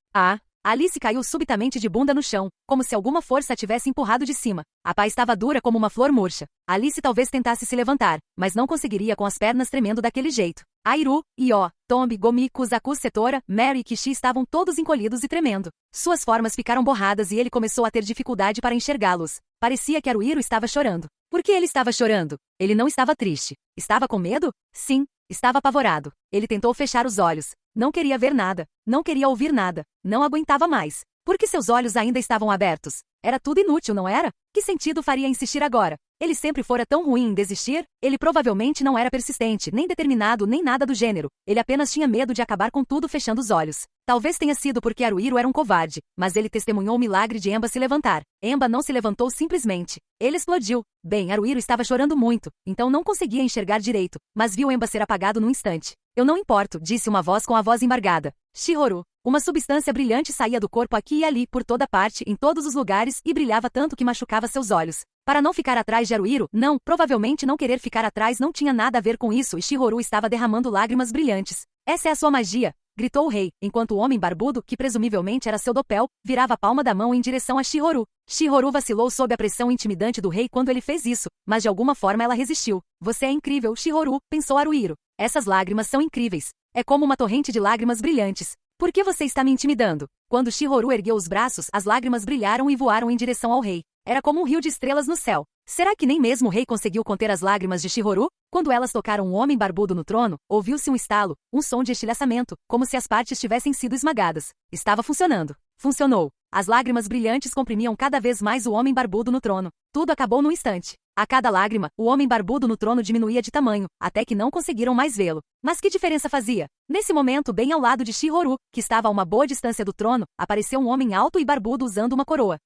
[SPEAKER 1] Alice caiu subitamente de bunda no chão, como se alguma força a tivesse empurrado de cima. A pá estava dura como uma flor murcha. Alice talvez tentasse se levantar, mas não conseguiria com as pernas tremendo daquele jeito. Airu, Io, Tombi, Gomi, Kuzaku, Setora, Mary e Kishi estavam todos encolhidos e tremendo. Suas formas ficaram borradas e ele começou a ter dificuldade para enxergá-los. Parecia que Haruhiro estava chorando. Por que ele estava chorando? Ele não estava triste. Estava com medo? Sim. Estava apavorado. Ele tentou fechar os olhos. Não queria ver nada. Não queria ouvir nada. Não aguentava mais. Por que seus olhos ainda estavam abertos? Era tudo inútil, não era? Que sentido faria insistir agora? Ele sempre fora tão ruim em desistir? Ele provavelmente não era persistente, nem determinado, nem nada do gênero. Ele apenas tinha medo de acabar com tudo fechando os olhos. Talvez tenha sido porque Haruhiro era um covarde, mas ele testemunhou o milagre de Emba se levantar. Emba não se levantou simplesmente. Ele explodiu. Bem, Haruhiro estava chorando muito, então não conseguia enxergar direito, mas viu Emba ser apagado num instante. Eu não importo, disse uma voz com a voz embargada. Shihoru. Uma substância brilhante saía do corpo aqui e ali, por toda parte, em todos os lugares, e brilhava tanto que machucava seus olhos. Para não ficar atrás de Haruhiro, não, provavelmente não querer ficar atrás não tinha nada a ver com isso e Shihoru estava derramando lágrimas brilhantes. Essa é a sua magia, gritou o rei, enquanto o homem barbudo, que presumivelmente era seu dopel, virava a palma da mão em direção a Shihoru. Shihoru vacilou sob a pressão intimidante do rei quando ele fez isso, mas de alguma forma ela resistiu. Você é incrível, Shihoru, pensou Haruhiro. Essas lágrimas são incríveis. É como uma torrente de lágrimas brilhantes. Por que você está me intimidando? Quando Shihoru ergueu os braços, as lágrimas brilharam e voaram em direção ao rei. Era como um rio de estrelas no céu. Será que nem mesmo o rei conseguiu conter as lágrimas de Shihoru? Quando elas tocaram o homem barbudo no trono, ouviu-se um estalo, um som de estilhaçamento, como se as partes tivessem sido esmagadas. Estava funcionando. Funcionou. As lágrimas brilhantes comprimiam cada vez mais o homem barbudo no trono. Tudo acabou num instante. A cada lágrima, o homem barbudo no trono diminuía de tamanho, até que não conseguiram mais vê-lo. Mas que diferença fazia? Nesse momento, bem ao lado de Shihoru, que estava a uma boa distância do trono, apareceu um homem alto e barbudo usando uma coroa.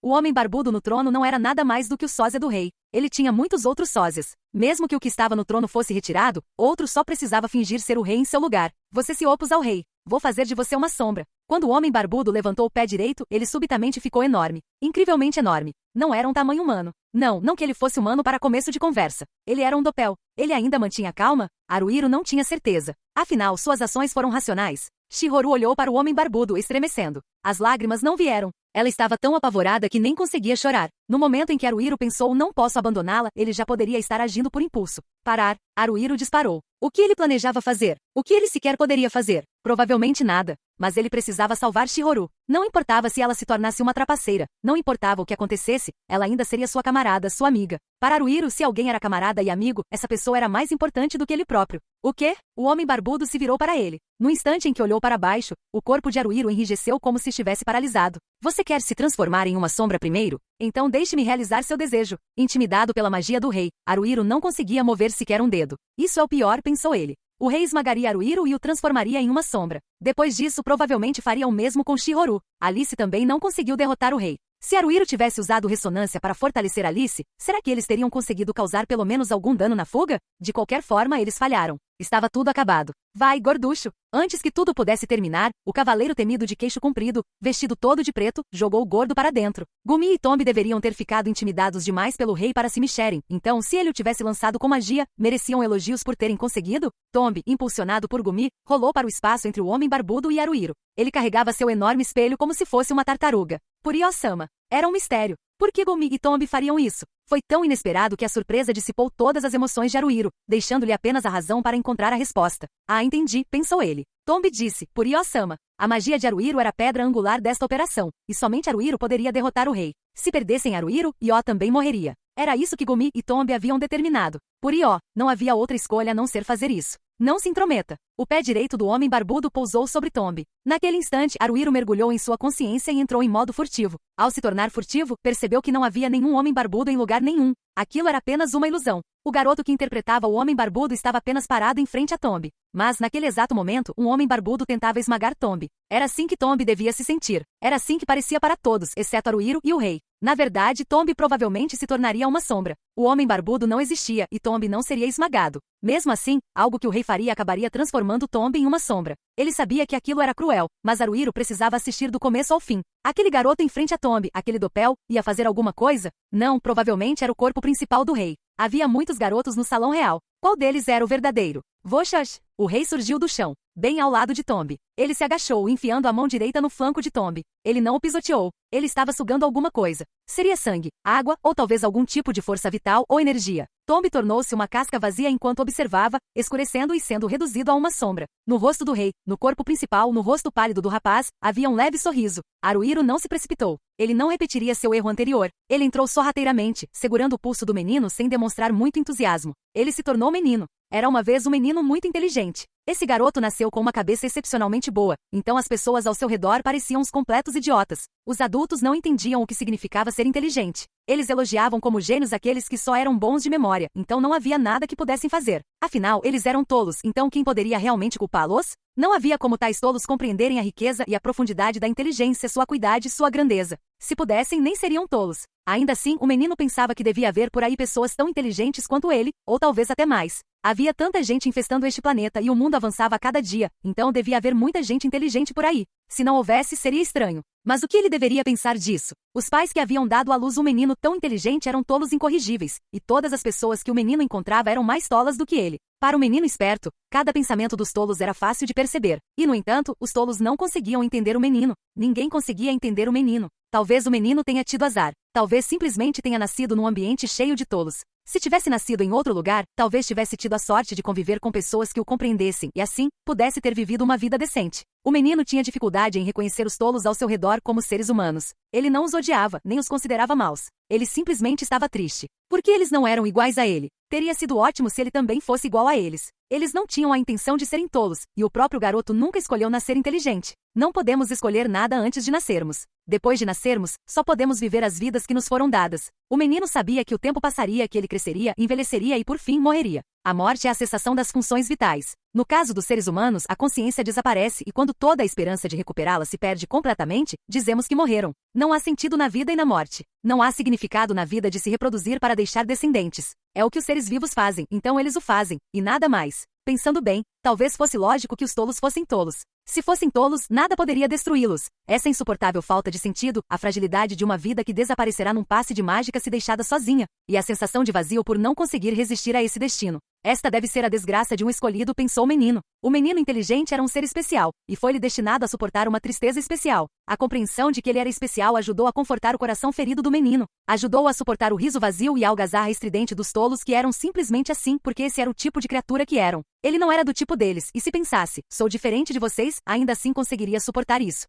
[SPEAKER 1] O homem barbudo no trono não era nada mais do que o sósia do rei. Ele tinha muitos outros sósias. Mesmo que o que estava no trono fosse retirado, outro só precisava fingir ser o rei em seu lugar. Você se opôs ao rei. Vou fazer de você uma sombra. Quando o homem barbudo levantou o pé direito, ele subitamente ficou enorme. Incrivelmente enorme. Não era um tamanho humano. Não que ele fosse humano para começo de conversa. Ele era um dopel. Ele ainda mantinha calma? Haruhiro não tinha certeza. Afinal, suas ações foram racionais. Shihoru olhou para o homem barbudo, estremecendo. As lágrimas não vieram. Ela estava tão apavorada que nem conseguia chorar. No momento em que Haruhiro pensou não posso abandoná-la, ele já poderia estar agindo por impulso. Parar. Haruhiro disparou. O que ele planejava fazer? O que ele sequer poderia fazer? Provavelmente nada. Mas ele precisava salvar Shihoru. Não importava se ela se tornasse uma trapaceira. Não importava o que acontecesse, ela ainda seria sua camarada, sua amiga. Para Haruhiro, se alguém era camarada e amigo, essa pessoa era mais importante do que ele próprio. O quê? O homem barbudo se virou para ele. No instante em que olhou para baixo, o corpo de Haruhiro enrijeceu como se estivesse paralisado. Você quer se transformar em uma sombra primeiro? Então deixe-me realizar seu desejo. Intimidado pela magia do rei, Haruhiro não conseguia mover sequer um dedo. Isso é o pior, pensou ele. O rei esmagaria Haruhiro e o transformaria em uma sombra. Depois disso, provavelmente faria o mesmo com Shihoru. Alice também não conseguiu derrotar o rei. Se Haruhiro tivesse usado ressonância para fortalecer Alice, será que eles teriam conseguido causar pelo menos algum dano na fuga? De qualquer forma, eles falharam. Estava tudo acabado. Vai, gorducho! Antes que tudo pudesse terminar, o cavaleiro temido de queixo comprido, vestido todo de preto, jogou o gordo para dentro. Gumi e Tombi deveriam ter ficado intimidados demais pelo rei para se mexerem, então se ele o tivesse lançado com magia, mereciam elogios por terem conseguido? Tombi, impulsionado por Gumi, rolou para o espaço entre o homem barbudo e Haruhiro. Ele carregava seu enorme espelho como se fosse uma tartaruga. Puri-sama. Era um mistério. Por que Gumi e Tombi fariam isso? Foi tão inesperado que a surpresa dissipou todas as emoções de Haruhiro, deixando-lhe apenas a razão para encontrar a resposta. Ah, entendi, pensou ele. Tombi disse, Puri-sama. A magia de Haruhiro era a pedra angular desta operação, e somente Haruhiro poderia derrotar o rei. Se perdessem Haruhiro, Io também morreria. Era isso que Gumi e Tombi haviam determinado. Por Io, não havia outra escolha a não ser fazer isso. Não se intrometa. O pé direito do homem barbudo pousou sobre Tombi. Naquele instante, Haruhiro mergulhou em sua consciência e entrou em modo furtivo. Ao se tornar furtivo, percebeu que não havia nenhum homem barbudo em lugar nenhum. Aquilo era apenas uma ilusão. O garoto que interpretava o homem barbudo estava apenas parado em frente a Tombi. Mas, naquele exato momento, um homem barbudo tentava esmagar Tombi. Era assim que Tombi devia se sentir. Era assim que parecia para todos, exceto Haruhiro e o rei. Na verdade, Tombi provavelmente se tornaria uma sombra. O homem barbudo não existia e Tombi não seria esmagado. Mesmo assim, algo que o rei faria acabaria transformando Tombi em uma sombra. Ele sabia que aquilo era cruel, mas Haruhiro precisava assistir do começo ao fim. Aquele garoto em frente a Tombi, aquele dopel, ia fazer alguma coisa? Não, provavelmente era o corpo principal do rei. Havia muitos garotos no salão real. Qual deles era o verdadeiro? Voxax! O rei surgiu do chão, bem ao lado de Tombi. Ele se agachou, enfiando a mão direita no flanco de Tombi. Ele não o pisoteou. Ele estava sugando alguma coisa. Seria sangue, água ou talvez algum tipo de força vital ou energia. Tombi tornou-se uma casca vazia enquanto observava, escurecendo e sendo reduzido a uma sombra. No rosto do rei, no corpo principal, no rosto pálido do rapaz, havia um leve sorriso. Haruhiro não se precipitou. Ele não repetiria seu erro anterior. Ele entrou sorrateiramente, segurando o pulso do menino sem demonstrar muito entusiasmo. Ele se tornou menino. Era uma vez um menino muito inteligente. Esse garoto nasceu com uma cabeça excepcionalmente boa, então as pessoas ao seu redor pareciam uns completos idiotas. Os adultos não entendiam o que significava ser inteligente. Eles elogiavam como gênios aqueles que só eram bons de memória, então não havia nada que pudessem fazer. Afinal, eles eram tolos, então quem poderia realmente culpá-los? Não havia como tais tolos compreenderem a riqueza e a profundidade da inteligência, sua acuidade e sua grandeza. Se pudessem, nem seriam tolos. Ainda assim, o menino pensava que devia haver por aí pessoas tão inteligentes quanto ele, ou talvez até mais. Havia tanta gente infestando este planeta e o mundo avançava a cada dia, então devia haver muita gente inteligente por aí. Se não houvesse, seria estranho. Mas o que ele deveria pensar disso? Os pais que haviam dado à luz um menino tão inteligente eram tolos incorrigíveis, e todas as pessoas que o menino encontrava eram mais tolas do que ele. Para o menino esperto, cada pensamento dos tolos era fácil de perceber. E, no entanto, os tolos não conseguiam entender o menino. Ninguém conseguia entender o menino. Talvez o menino tenha tido azar. Talvez simplesmente tenha nascido num ambiente cheio de tolos. Se tivesse nascido em outro lugar, talvez tivesse tido a sorte de conviver com pessoas que o compreendessem e, assim, pudesse ter vivido uma vida decente. O menino tinha dificuldade em reconhecer os tolos ao seu redor como seres humanos. Ele não os odiava, nem os considerava maus. Ele simplesmente estava triste. Porque eles não eram iguais a ele. Teria sido ótimo se ele também fosse igual a eles. Eles não tinham a intenção de serem tolos, e o próprio garoto nunca escolheu nascer inteligente. Não podemos escolher nada antes de nascermos. Depois de nascermos, só podemos viver as vidas que nos foram dadas. O menino sabia que o tempo passaria, que ele cresceria, envelheceria e por fim morreria. A morte é a cessação das funções vitais. No caso dos seres humanos, a consciência desaparece e quando toda a esperança de recuperá-la se perde completamente, dizemos que morreram. Não há sentido na vida e na morte. Não há significado na vida de se reproduzir para deixar descendentes. É o que os seres vivos fazem, então eles o fazem, e nada mais. Pensando bem, talvez fosse lógico que os tolos fossem tolos. Se fossem tolos, nada poderia destruí-los. Essa insuportável falta de sentido, a fragilidade de uma vida que desaparecerá num passe de mágica se deixada sozinha, e a sensação de vazio por não conseguir resistir a esse destino. Esta deve ser a desgraça de um escolhido, pensou o menino. O menino inteligente era um ser especial, e foi-lhe destinado a suportar uma tristeza especial. A compreensão de que ele era especial ajudou a confortar o coração ferido do menino. Ajudou a suportar o riso vazio e a algazarra estridente dos tolos que eram simplesmente assim porque esse era o tipo de criatura que eram. Ele não era do tipo deles, e se pensasse, sou diferente de vocês, ainda assim conseguiria suportar isso.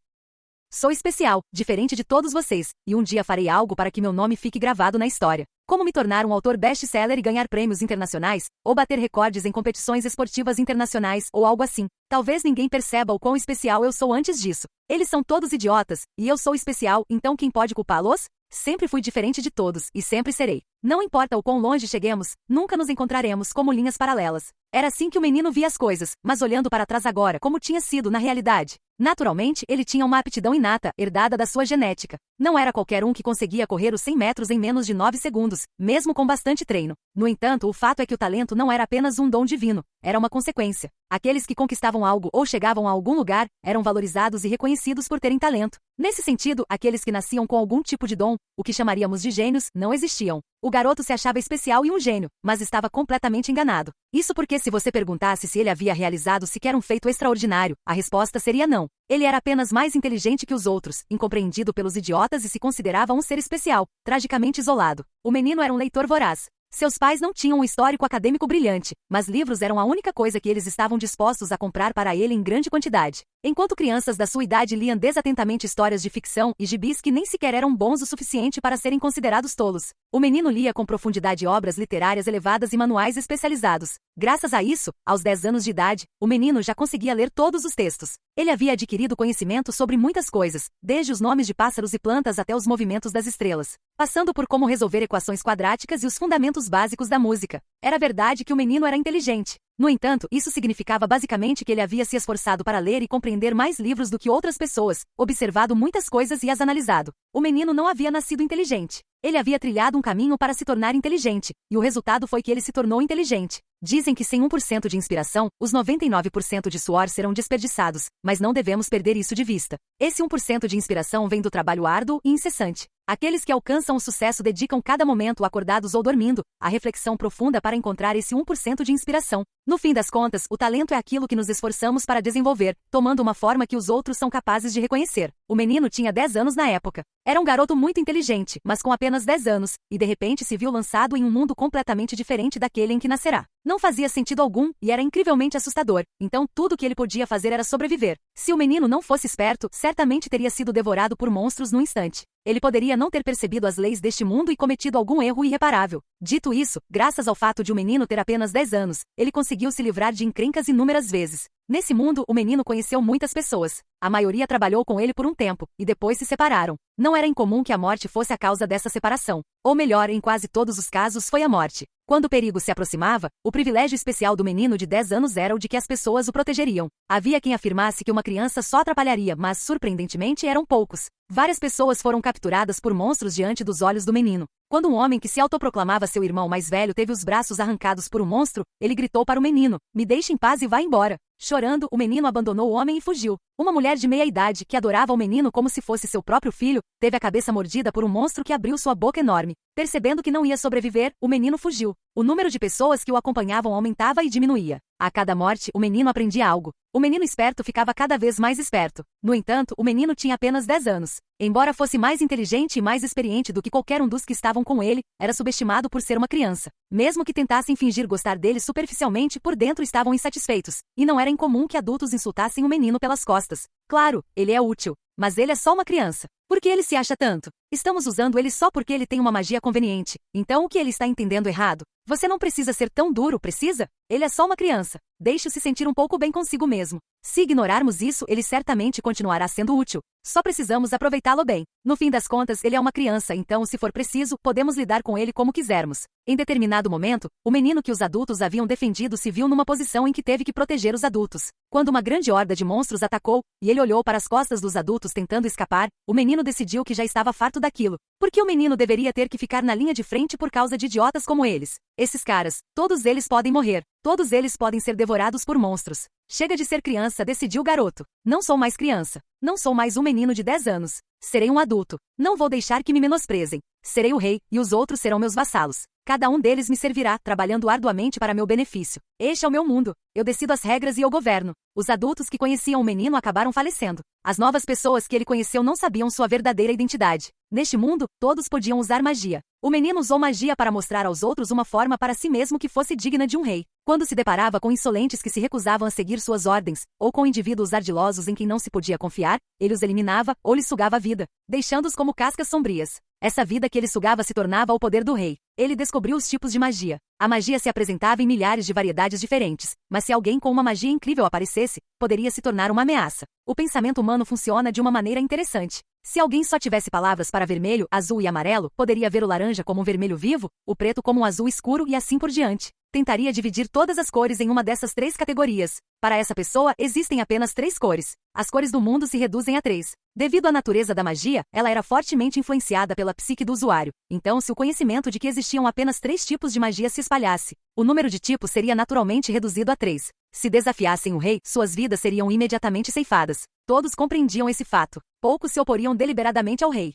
[SPEAKER 1] Sou especial, diferente de todos vocês, e um dia farei algo para que meu nome fique gravado na história. Como me tornar um autor best-seller e ganhar prêmios internacionais, ou bater recordes em competições esportivas internacionais, ou algo assim. Talvez ninguém perceba o quão especial eu sou antes disso. Eles são todos idiotas, e eu sou especial, então quem pode culpá-los? Sempre fui diferente de todos, e sempre serei. Não importa o quão longe cheguemos, nunca nos encontraremos como linhas paralelas. Era assim que o menino via as coisas, mas olhando para trás agora como tinha sido na realidade. Naturalmente, ele tinha uma aptidão inata, herdada da sua genética. Não era qualquer um que conseguia correr os 100 metros em menos de 9 segundos, mesmo com bastante treino. No entanto, o fato é que o talento não era apenas um dom divino, era uma consequência. Aqueles que conquistavam algo ou chegavam a algum lugar, eram valorizados e reconhecidos por terem talento. Nesse sentido, aqueles que nasciam com algum tipo de dom, o que chamaríamos de gênios, não existiam. O garoto se achava especial e um gênio, mas estava completamente enganado. Isso porque se você perguntasse se ele havia realizado sequer um feito extraordinário, a resposta seria não. Ele era apenas mais inteligente que os outros, incompreendido pelos idiotas e se considerava um ser especial, tragicamente isolado. O menino era um leitor voraz. Seus pais não tinham um histórico acadêmico brilhante, mas livros eram a única coisa que eles estavam dispostos a comprar para ele em grande quantidade. Enquanto crianças da sua idade liam desatentamente histórias de ficção e gibis que nem sequer eram bons o suficiente para serem considerados tolos, o menino lia com profundidade obras literárias elevadas e manuais especializados. Graças a isso, aos 10 anos de idade, o menino já conseguia ler todos os textos. Ele havia adquirido conhecimento sobre muitas coisas, desde os nomes de pássaros e plantas até os movimentos das estrelas, passando por como resolver equações quadráticas e os fundamentos básicos da música. Era verdade que o menino era inteligente. No entanto, isso significava basicamente que ele havia se esforçado para ler e compreender mais livros do que outras pessoas, observado muitas coisas e as analisado. O menino não havia nascido inteligente. Ele havia trilhado um caminho para se tornar inteligente, e o resultado foi que ele se tornou inteligente. Dizem que sem 1% de inspiração, os 99% de suor serão desperdiçados, mas não devemos perder isso de vista. Esse 1% de inspiração vem do trabalho árduo e incessante. Aqueles que alcançam o sucesso dedicam cada momento, acordados ou dormindo, à reflexão profunda para encontrar esse 1% de inspiração. No fim das contas, o talento é aquilo que nos esforçamos para desenvolver, tomando uma forma que os outros são capazes de reconhecer. O menino tinha 10 anos na época. Era um garoto muito inteligente, mas com apenas 10 anos, e de repente se viu lançado em um mundo completamente diferente daquele em que nascerá. Não fazia sentido algum, e era incrivelmente assustador, então tudo o que ele podia fazer era sobreviver. Se o menino não fosse esperto, certamente teria sido devorado por monstros num instante. Ele poderia não ter percebido as leis deste mundo e cometido algum erro irreparável. Dito isso, graças ao fato de o menino ter apenas 10 anos, ele conseguiu se livrar de encrencas inúmeras vezes. Nesse mundo, o menino conheceu muitas pessoas. A maioria trabalhou com ele por um tempo, e depois se separaram. Não era incomum que a morte fosse a causa dessa separação. Ou melhor, em quase todos os casos foi a morte. Quando o perigo se aproximava, o privilégio especial do menino de 10 anos era o de que as pessoas o protegeriam. Havia quem afirmasse que uma criança só atrapalharia, mas, surpreendentemente, eram poucos. Várias pessoas foram capturadas por monstros diante dos olhos do menino. Quando um homem que se autoproclamava seu irmão mais velho teve os braços arrancados por um monstro, ele gritou para o menino: "Me deixe em paz e vá embora." Chorando, o menino abandonou o homem e fugiu. Uma mulher de meia-idade, que adorava o menino como se fosse seu próprio filho, teve a cabeça mordida por um monstro que abriu sua boca enorme. Percebendo que não ia sobreviver, o menino fugiu. O número de pessoas que o acompanhavam aumentava e diminuía. A cada morte, o menino aprendia algo. O menino esperto ficava cada vez mais esperto. No entanto, o menino tinha apenas 10 anos. Embora fosse mais inteligente e mais experiente do que qualquer um dos que estavam com ele, era subestimado por ser uma criança. Mesmo que tentassem fingir gostar dele superficialmente, por dentro estavam insatisfeitos. E não era incomum que adultos insultassem o menino pelas costas. Claro, ele é útil, mas ele é só uma criança. Por que ele se acha tanto? Estamos usando ele só porque ele tem uma magia conveniente. Então o que ele está entendendo errado? Você não precisa ser tão duro, precisa? Ele é só uma criança. Deixe-se sentir um pouco bem consigo mesmo. Se ignorarmos isso, ele certamente continuará sendo útil. Só precisamos aproveitá-lo bem. No fim das contas, ele é uma criança, então, se for preciso, podemos lidar com ele como quisermos. Em determinado momento, o menino que os adultos haviam defendido se viu numa posição em que teve que proteger os adultos. Quando uma grande horda de monstros atacou, e ele olhou para as costas dos adultos tentando escapar, o menino decidiu que já estava farto daquilo. Por que o menino deveria ter que ficar na linha de frente por causa de idiotas como eles? Esses caras, todos eles podem morrer. Todos eles podem ser devorados por monstros. Chega de ser criança, decidiu o garoto. Não sou mais criança. Não sou mais um menino de 10 anos. Serei um adulto. Não vou deixar que me menosprezem. Serei o rei, e os outros serão meus vassalos. Cada um deles me servirá, trabalhando arduamente para meu benefício. Este é o meu mundo. Eu decido as regras e eu governo. Os adultos que conheciam o menino acabaram falecendo. As novas pessoas que ele conheceu não sabiam sua verdadeira identidade. Neste mundo, todos podiam usar magia. O menino usou magia para mostrar aos outros uma forma para si mesmo que fosse digna de um rei. Quando se deparava com insolentes que se recusavam a seguir suas ordens, ou com indivíduos ardilosos em quem não se podia confiar, ele os eliminava ou lhes sugava a vida, deixando-os como cascas sombrias. Essa vida que ele sugava se tornava o poder do rei. Ele descobriu os tipos de magia. A magia se apresentava em milhares de variedades diferentes, mas se alguém com uma magia incrível aparecesse, poderia se tornar uma ameaça. O pensamento humano funciona de uma maneira interessante. Se alguém só tivesse palavras para vermelho, azul e amarelo, poderia ver o laranja como um vermelho vivo, o preto como um azul escuro e assim por diante. Tentaria dividir todas as cores em uma dessas 3 categorias. Para essa pessoa, existem apenas 3 cores. As cores do mundo se reduzem a 3. Devido à natureza da magia, ela era fortemente influenciada pela psique do usuário. Então, se o conhecimento de que existiam apenas 3 tipos de magia se espalhasse, o número de tipos seria naturalmente reduzido a 3. Se desafiassem o rei, suas vidas seriam imediatamente ceifadas. Todos compreendiam esse fato. Poucos se oporiam deliberadamente ao rei.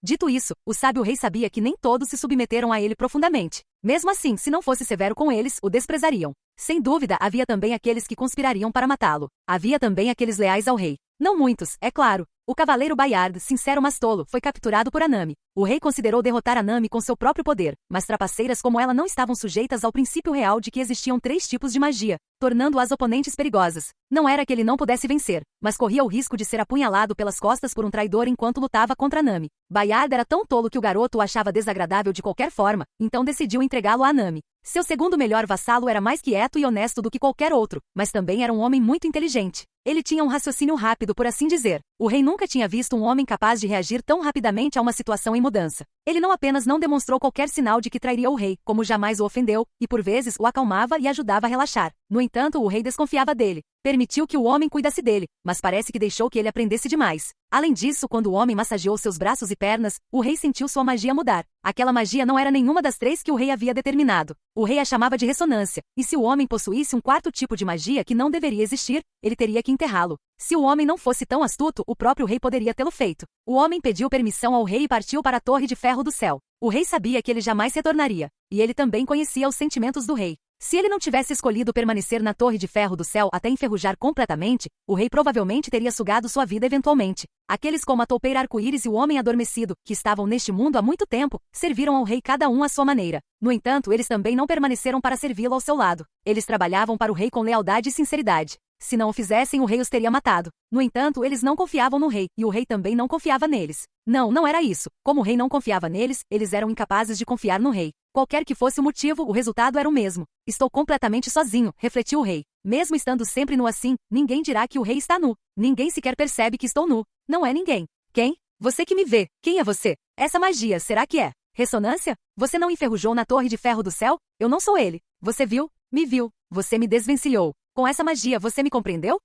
[SPEAKER 1] Dito isso, o sábio rei sabia que nem todos se submeteram a ele profundamente. Mesmo assim, se não fosse severo com eles, o desprezariam. Sem dúvida, havia também aqueles que conspirariam para matá-lo. Havia também aqueles leais ao rei. Não muitos, é claro. O cavaleiro Bayard, sincero mas tolo, foi capturado por Anami. O rei considerou derrotar Anami com seu próprio poder, mas trapaceiras como ela não estavam sujeitas ao princípio real de que existiam 3 tipos de magia, tornando-as oponentes perigosas. Não era que ele não pudesse vencer, mas corria o risco de ser apunhalado pelas costas por um traidor enquanto lutava contra Anami. Bayard era tão tolo que o garoto o achava desagradável de qualquer forma, então decidiu entregá-lo a Anami. Seu segundo melhor vassalo era mais quieto e honesto do que qualquer outro, mas também era um homem muito inteligente. Ele tinha um raciocínio rápido, por assim dizer. O rei nunca tinha visto um homem capaz de reagir tão rapidamente a uma situação em mudança. Ele não apenas não demonstrou qualquer sinal de que trairia o rei, como jamais o ofendeu, e por vezes o acalmava e ajudava a relaxar. No entanto, o rei desconfiava dele. Permitiu que o homem cuidasse dele, mas parece que deixou que ele aprendesse demais. Além disso, quando o homem massageou seus braços e pernas, o rei sentiu sua magia mudar. Aquela magia não era nenhuma das 3 que o rei havia determinado. O rei a chamava de ressonância, e se o homem possuísse um 4º tipo de magia que não deveria existir, ele teria que enterrá-lo. Se o homem não fosse tão astuto, o próprio rei poderia tê-lo feito. O homem pediu permissão ao rei e partiu para a Torre de Ferro do Céu. O rei sabia que ele jamais retornaria, e ele também conhecia os sentimentos do rei. Se ele não tivesse escolhido permanecer na Torre de Ferro do Céu até enferrujar completamente, o rei provavelmente teria sugado sua vida eventualmente. Aqueles como a toupeira arco-íris e o homem adormecido, que estavam neste mundo há muito tempo, serviram ao rei cada um à sua maneira. No entanto, eles também não permaneceram para servi-lo ao seu lado. Eles trabalhavam para o rei com lealdade e sinceridade. Se não o fizessem, o rei os teria matado. No entanto, eles não confiavam no rei, e o rei também não confiava neles. Não era isso. Como o rei não confiava neles, eles eram incapazes de confiar no rei. Qualquer que fosse o motivo, o resultado era o mesmo. Estou completamente sozinho, refletiu o rei. Mesmo estando sempre nu assim, ninguém dirá que o rei está nu. Ninguém sequer percebe que estou nu. Não é ninguém. Quem? Você que me vê. Quem é você? Essa magia, será que é? Ressonância? Você não enferrujou na torre de ferro do céu? Eu não sou ele. Você viu? Me viu. Você me desvencilhou. Com essa magia você me compreendeu?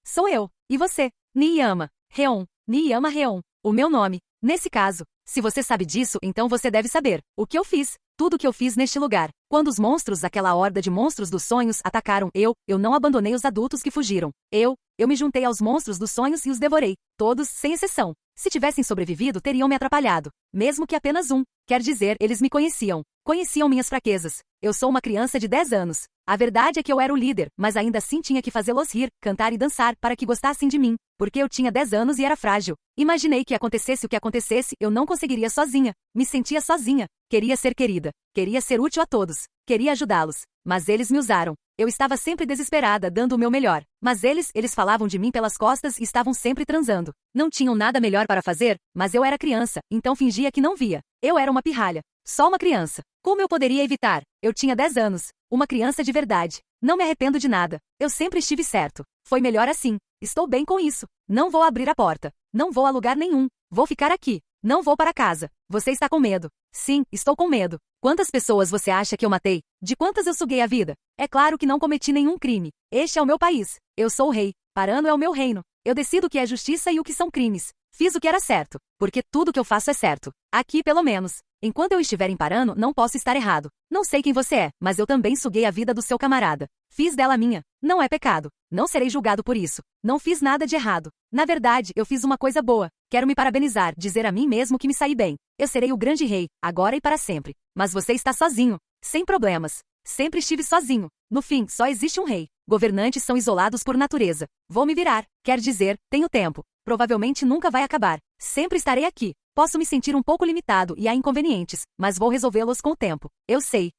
[SPEAKER 1] Sou eu. E você? Niyama. Reon. Niyama Reon. O meu nome. Nesse caso, se você sabe disso, então você deve saber. O que eu fiz. Tudo o que eu fiz neste lugar. Quando os monstros, aquela horda de monstros dos sonhos, atacaram, eu não abandonei os adultos que fugiram. Eu me juntei aos monstros dos sonhos e os devorei. Todos, sem exceção. Se tivessem sobrevivido, teriam me atrapalhado. Mesmo que apenas um. Quer dizer, eles me conheciam. Conheciam minhas fraquezas. Eu sou uma criança de 10 anos. A verdade é que eu era o líder, mas ainda assim tinha que fazê-los rir, cantar e dançar para que gostassem de mim. Porque eu tinha 10 anos e era frágil. Imaginei que acontecesse o que acontecesse, eu não conseguiria sozinha. Me sentia sozinha. Queria ser querida. Queria ser útil a todos. Queria ajudá-los. Mas eles me usaram. Eu estava sempre desesperada, dando o meu melhor. Mas eles falavam de mim pelas costas e estavam sempre transando. Não tinham nada melhor para fazer, mas eu era criança, então fingia que não via. Eu era uma pirralha. Só uma criança. Como eu poderia evitar? Eu tinha 10 anos. Uma criança de verdade. Não me arrependo de nada. Eu sempre estive certo. Foi melhor assim. Estou bem com isso. Não vou abrir a porta. Não vou a lugar nenhum. Vou ficar aqui. Não vou para casa. Você está com medo. Sim, estou com medo. Quantas pessoas você acha que eu matei? De quantas eu suguei a vida? É claro que não cometi nenhum crime. Este é o meu país. Eu sou o rei. Parano é o meu reino. Eu decido o que é justiça e o que são crimes. Fiz o que era certo. Porque tudo que eu faço é certo. Aqui, pelo menos. Enquanto eu estiver em Parano, não posso estar errado. Não sei quem você é, mas eu também suguei a vida do seu camarada. Fiz dela minha. Não é pecado. Não serei julgado por isso. Não fiz nada de errado. Na verdade, eu fiz uma coisa boa. Quero me parabenizar, dizer a mim mesmo que me saí bem. Eu serei o grande rei, agora e para sempre. Mas você está sozinho. Sem problemas. Sempre estive sozinho. No fim, só existe um rei. Governantes são isolados por natureza. Vou me virar. Quer dizer, tenho tempo. Provavelmente nunca vai acabar. Sempre estarei aqui. Posso me sentir um pouco limitado e há inconvenientes, mas vou resolvê-los com o tempo. Eu sei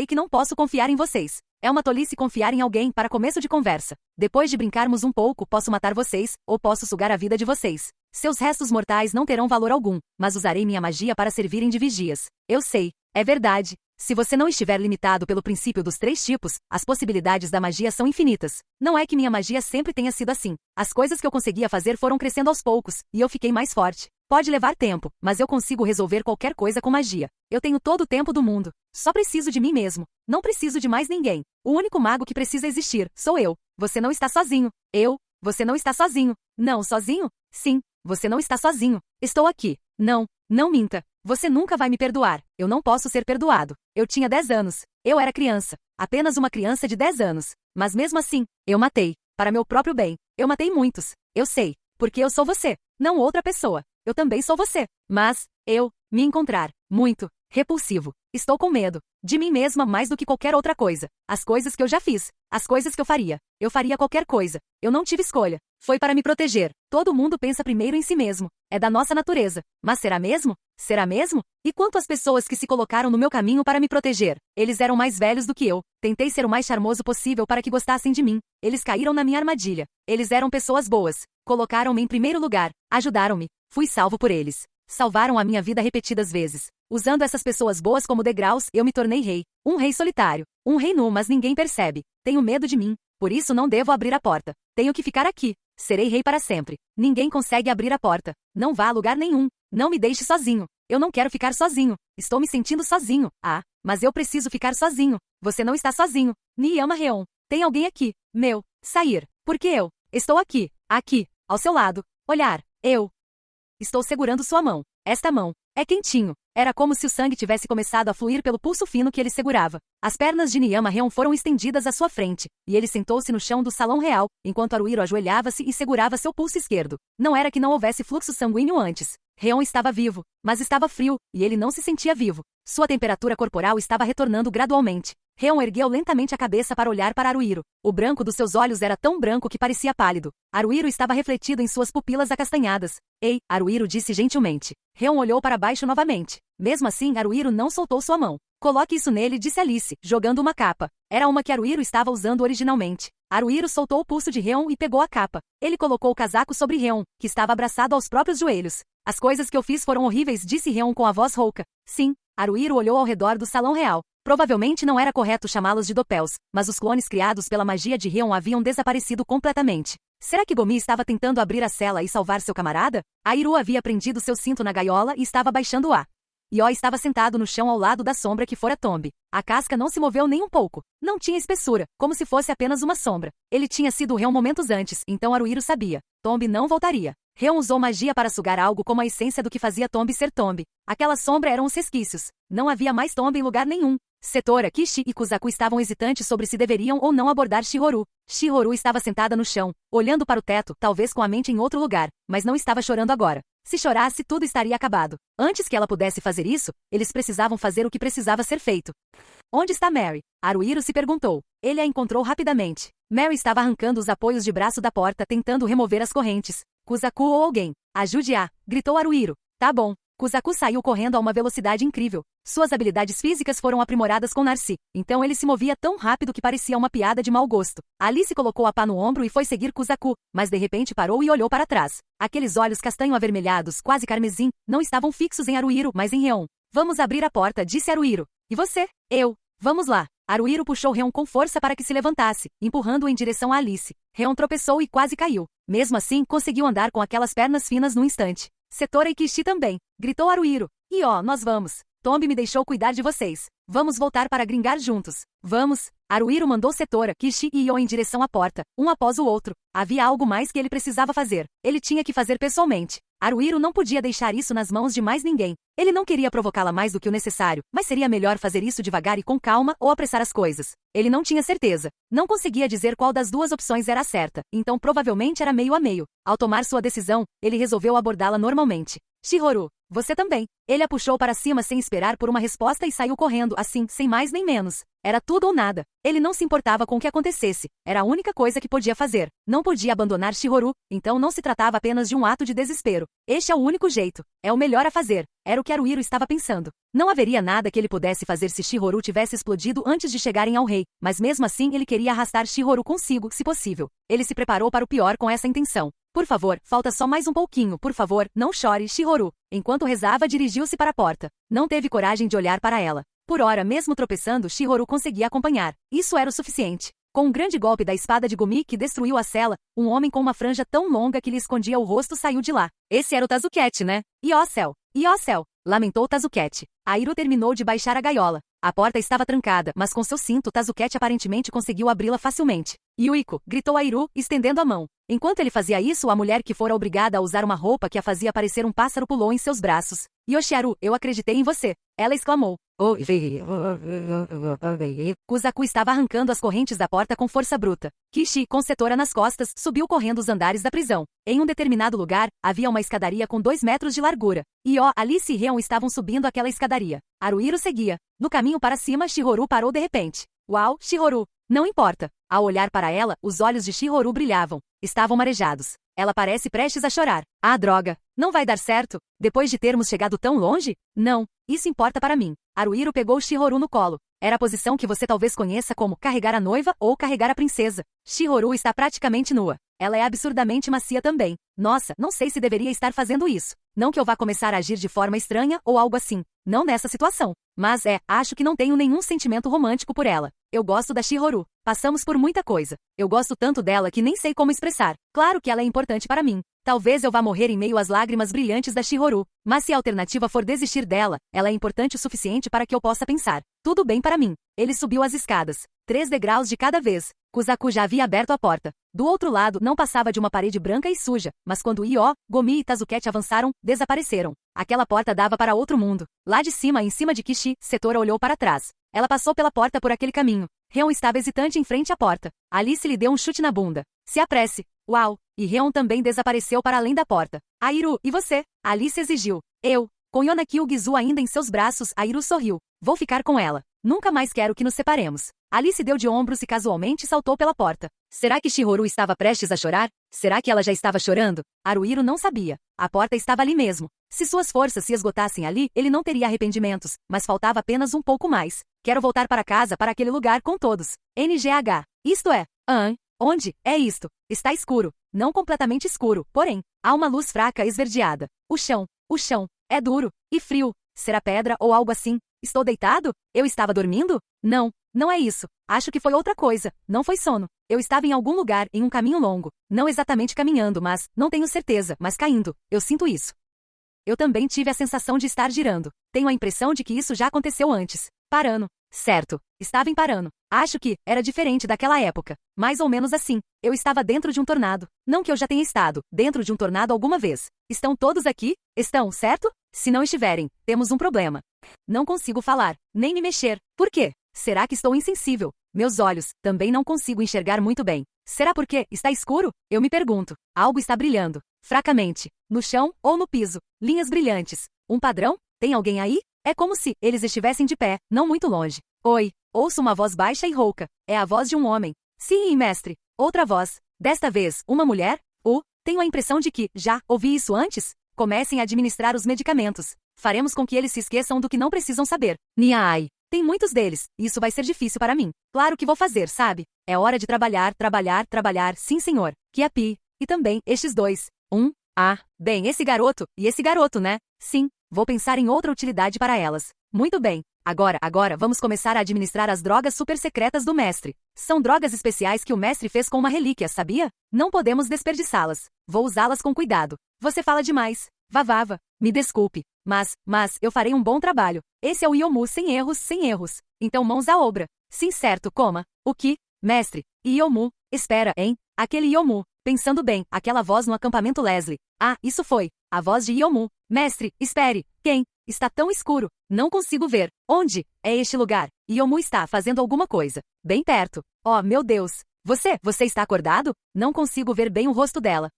[SPEAKER 1] que não posso confiar em vocês. É uma tolice confiar em alguém para começo de conversa. Depois de brincarmos um pouco, posso matar vocês, ou posso sugar a vida de vocês. Seus restos mortais não terão valor algum, mas usarei minha magia para servirem de vigias. Eu sei. É verdade. Se você não estiver limitado pelo princípio dos 3 tipos, as possibilidades da magia são infinitas. Não é que minha magia sempre tenha sido assim. As coisas que eu conseguia fazer foram crescendo aos poucos, e eu fiquei mais forte. Pode levar tempo, mas eu consigo resolver qualquer coisa com magia. Eu tenho todo o tempo do mundo. Só preciso de mim mesmo. Não preciso de mais ninguém. O único mago que precisa existir sou eu. Você não está sozinho. Você não está sozinho. Não, sozinho? Sim, você não está sozinho. Estou aqui. Não minta. Você nunca vai me perdoar. Eu não posso ser perdoado. Eu tinha 10 anos. Eu era criança. Apenas uma criança de 10 anos. Mas mesmo assim, eu matei. Para meu próprio bem. Eu matei muitos. Eu sei. Porque eu sou você. Não outra pessoa. Eu também sou você. Mas, me encontrar. Muito. Repulsivo. Estou com medo. De mim mesma mais do que qualquer outra coisa. As coisas que eu já fiz. As coisas que eu faria. Eu faria qualquer coisa. Eu não tive escolha. Foi para me proteger. Todo mundo pensa primeiro em si mesmo. É da nossa natureza. Mas será mesmo? Será mesmo? E quanto às pessoas que se colocaram no meu caminho para me proteger? Eles eram mais velhos do que eu. Tentei ser o mais charmoso possível para que gostassem de mim. Eles caíram na minha armadilha. Eles eram pessoas boas. Colocaram-me em primeiro lugar. Ajudaram-me. Fui salvo por eles. Salvaram a minha vida repetidas vezes. Usando essas pessoas boas como degraus, eu me tornei rei. Um rei solitário. Um rei nu, mas ninguém percebe. Tenho medo de mim. Por isso não devo abrir a porta. Tenho que ficar aqui. Serei rei para sempre. Ninguém consegue abrir a porta. Não vá a lugar nenhum. Não me deixe sozinho. Eu não quero ficar sozinho. Estou me sentindo sozinho. Ah, mas eu preciso ficar sozinho. Você não está sozinho. Niyama Reon. Tem alguém aqui. Sair. Porque eu estou aqui. Aqui. Ao seu lado. Olhar. Estou segurando sua mão. Esta mão. É quentinho. Era como se o sangue tivesse começado a fluir pelo pulso fino que ele segurava. As pernas de Niyama Reon foram estendidas à sua frente, e ele sentou-se no chão do salão real, enquanto Haruhiro ajoelhava-se e segurava seu pulso esquerdo. Não era que não houvesse fluxo sanguíneo antes. Reon estava vivo, mas estava frio, e ele não se sentia vivo. Sua temperatura corporal estava retornando gradualmente. Reon ergueu lentamente a cabeça para olhar para Haruhiro. O branco dos seus olhos era tão branco que parecia pálido. Haruhiro estava refletido em suas pupilas acastanhadas. Ei, Haruhiro disse gentilmente. Reon olhou para baixo novamente. Mesmo assim, Haruhiro não soltou sua mão. Coloque isso nele, disse Alice, jogando uma capa. Era uma que Haruhiro estava usando originalmente. Haruhiro soltou o pulso de Reon e pegou a capa. Ele colocou o casaco sobre Reon, que estava abraçado aos próprios joelhos. As coisas que eu fiz foram horríveis, disse Reon com a voz rouca. Sim. Haruhiro olhou ao redor do salão real. Provavelmente não era correto chamá-los de Doppels, mas os clones criados pela magia de Rion haviam desaparecido completamente. Será que Gomi estava tentando abrir a cela e salvar seu camarada? Airu havia prendido seu cinto na gaiola e estava baixando-a. Ió estava sentado no chão ao lado da sombra que fora Tomb. A casca não se moveu nem um pouco. Não tinha espessura, como se fosse apenas uma sombra. Ele tinha sido Rion momentos antes, então Haruhiro sabia. Tomb não voltaria. Rion usou magia para sugar algo como a essência do que fazia Tomb ser Tomb. Aquela sombra eram os resquícios. Não havia mais Tomb em lugar nenhum. Setora, Kishi e Kuzaku estavam hesitantes sobre se deveriam ou não abordar Shihoru. Shihoru estava sentada no chão, olhando para o teto, talvez com a mente em outro lugar, mas não estava chorando agora. Se chorasse, tudo estaria acabado. Antes que ela pudesse fazer isso, eles precisavam fazer o que precisava ser feito. Onde está Mary? Haruhiro se perguntou. Ele a encontrou rapidamente. Mary estava arrancando os apoios de braço da porta, tentando remover as correntes. Kuzaku ou alguém. Ajude-a, gritou Haruhiro. Tá bom. Kuzaku saiu correndo a uma velocidade incrível. Suas habilidades físicas foram aprimoradas com Narcy, então ele se movia tão rápido que parecia uma piada de mau gosto. Alice colocou a pá no ombro e foi seguir Kuzaku, mas de repente parou e olhou para trás. Aqueles olhos castanho avermelhados, quase carmesim, não estavam fixos em Haruhiro, mas em Rion. Vamos abrir a porta, disse Haruhiro. E você? Eu. Vamos lá. Haruhiro puxou Rion com força para que se levantasse, empurrando-o em direção a Alice. Rion tropeçou e quase caiu. Mesmo assim, conseguiu andar com aquelas pernas finas num instante. Setora e Kishi também, gritou Haruhiro. E ó, nós vamos. Tomb me deixou cuidar de vocês. Vamos voltar para gringar juntos. Vamos. Haruhiro mandou Setora, Kishi e Io em direção à porta, um após o outro. Havia algo mais que ele precisava fazer. Ele tinha que fazer pessoalmente. Haruhiro não podia deixar isso nas mãos de mais ninguém. Ele não queria provocá-la mais do que o necessário, mas seria melhor fazer isso devagar e com calma ou apressar as coisas. Ele não tinha certeza. Não conseguia dizer qual das duas opções era a certa, então provavelmente era meio a meio. Ao tomar sua decisão, ele resolveu abordá-la normalmente. Shihoru, você também. Ele a puxou para cima sem esperar por uma resposta e saiu correndo, assim, sem mais nem menos. Era tudo ou nada. Ele não se importava com o que acontecesse. Era a única coisa que podia fazer. Não podia abandonar Shihoru, então não se tratava apenas de um ato de desespero. Este é o único jeito. É o melhor a fazer. Era o que Haruhiro estava pensando. Não haveria nada que ele pudesse fazer se Shihoru tivesse explodido antes de chegarem ao rei, mas mesmo assim ele queria arrastar Shihoru consigo, se possível. Ele se preparou para o pior com essa intenção. Por favor, falta só mais um pouquinho, por favor, não chore, Shihoru. Enquanto rezava, dirigiu-se para a porta. Não teve coragem de olhar para ela. Por hora, mesmo tropeçando, Shihoru conseguia acompanhar. Isso era o suficiente. Com um grande golpe da espada de Gumi que destruiu a cela, um homem com uma franja tão longa que lhe escondia o rosto saiu de lá. Esse era o Tazuket, né? E ó céu! E ó céu! Lamentou Tazuket. Airu terminou de baixar a gaiola. A porta estava trancada, mas com seu cinto Tazuket aparentemente conseguiu abri-la facilmente. Yuiko! Gritou Airu, estendendo a mão. Enquanto ele fazia isso, a mulher que fora obrigada a usar uma roupa que a fazia parecer um pássaro pulou em seus braços. Yoshiharu, eu acreditei em você. Ela exclamou. Kuzaku estava arrancando as correntes da porta com força bruta. Kishi, com Setora nas costas, subiu correndo os andares da prisão. Em um determinado lugar, havia uma escadaria com 2 metros de largura. Io, Alice e Rion estavam subindo aquela escadaria. Haruhiro seguia. No caminho para cima, Shihoru parou de repente. Uau, Shihoru! Não importa. Ao olhar para ela, os olhos de Shihoru brilhavam. Estavam marejados. Ela parece prestes a chorar. Ah, droga! Não vai dar certo? Depois de termos chegado tão longe? Não. Isso importa para mim. Haruhiro pegou Shihoru no colo. Era a posição que você talvez conheça como carregar a noiva ou carregar a princesa. Shihoru está praticamente nua. Ela é absurdamente macia também. Nossa, não sei se deveria estar fazendo isso. Não que eu vá começar a agir de forma estranha ou algo assim. Não nessa situação. Mas acho que não tenho nenhum sentimento romântico por ela. Eu gosto da Shihoru. Passamos por muita coisa. Eu gosto tanto dela que nem sei como expressar. Claro que ela é importante para mim. Talvez eu vá morrer em meio às lágrimas brilhantes da Shihoru. Mas se a alternativa for desistir dela, ela é importante o suficiente para que eu possa pensar. Tudo bem para mim. Ele subiu as escadas. 3 degraus de cada vez. Kuzaku já havia aberto a porta. Do outro lado, não passava de uma parede branca e suja, mas quando Io, Gomi e Tazuket avançaram, desapareceram. Aquela porta dava para outro mundo. Lá de cima, em cima de Kishi, Setora olhou para trás. Ela passou pela porta por aquele caminho. Rion estava hesitante em frente à porta. Alice lhe deu um chute na bunda. Se apresse. Uau! E Rion também desapareceu para além da porta. Airu, e você? Alice exigiu. Eu. Com Yonaki Ugizu ainda em seus braços, Airu sorriu. Vou ficar com ela. Nunca mais quero que nos separemos. Alice deu de ombros e casualmente saltou pela porta. Será que Shihoru estava prestes a chorar? Será que ela já estava chorando? Haruhiro não sabia. A porta estava ali mesmo. Se suas forças se esgotassem ali, ele não teria arrependimentos, mas faltava apenas um pouco mais. Quero voltar para casa, para aquele lugar com todos. NGH. Isto é. Onde? É isto. Está escuro. Não completamente escuro, porém, há uma luz fraca esverdeada. O chão. É duro. E frio. Será pedra ou algo assim? Estou deitado? Eu estava dormindo? Não, não é isso. Acho que foi outra coisa. Não foi sono. Eu estava em algum lugar, em um caminho longo. Não exatamente caminhando, mas, não tenho certeza, mas caindo. Eu sinto isso. Eu também tive a sensação de estar girando. Tenho a impressão de que isso já aconteceu antes. Parano. Certo. Estava em Parano. Acho que era diferente daquela época. Mais ou menos assim. Eu estava dentro de um tornado. Não que eu já tenha estado dentro de um tornado alguma vez. Estão todos aqui? Estão, certo? Se não estiverem, temos um problema. Não consigo falar, nem me mexer. Por quê? Será que estou insensível? Meus olhos também não consigo enxergar muito bem. Será porque está escuro? Eu me pergunto. Algo está brilhando. Fracamente. No chão ou no piso. Linhas brilhantes. Um padrão? Tem alguém aí? É como se eles estivessem de pé, não muito longe. Oi. Ouço uma voz baixa e rouca. É a voz de um homem. Sim, mestre. Outra voz. Desta vez, uma mulher? Tenho a impressão de que, já, ouvi isso antes? Comecem a administrar os medicamentos. Faremos com que eles se esqueçam do que não precisam saber. Niai. Tem muitos deles. Isso vai ser difícil para mim. Claro que vou fazer, sabe? É hora de trabalhar, trabalhar, trabalhar. Sim, senhor. Kiapi. E também, estes dois. Bem, esse garoto, e esse garoto, né? Sim. Vou pensar em outra utilidade para elas. Muito bem. Agora vamos começar a administrar as drogas super secretas do mestre. São drogas especiais que o mestre fez com uma relíquia, sabia? Não podemos desperdiçá-las. Vou usá-las com cuidado. Você fala demais. Vavava. Me desculpe. Mas eu farei um bom trabalho. Esse é o Yomu sem erros, sem erros. Então mãos à obra. Sim, certo, coma. O que? Mestre. Yomu. Espera, hein? Aquele Yomu. Pensando bem, aquela voz no acampamento Leslie. Ah, isso foi. A voz de Yomu. Mestre, espere. Quem? Está tão escuro. Não consigo ver. Onde? É este lugar. Yomu está fazendo alguma coisa. Bem perto. Oh, meu Deus. Você está acordado? Não consigo ver bem o rosto dela.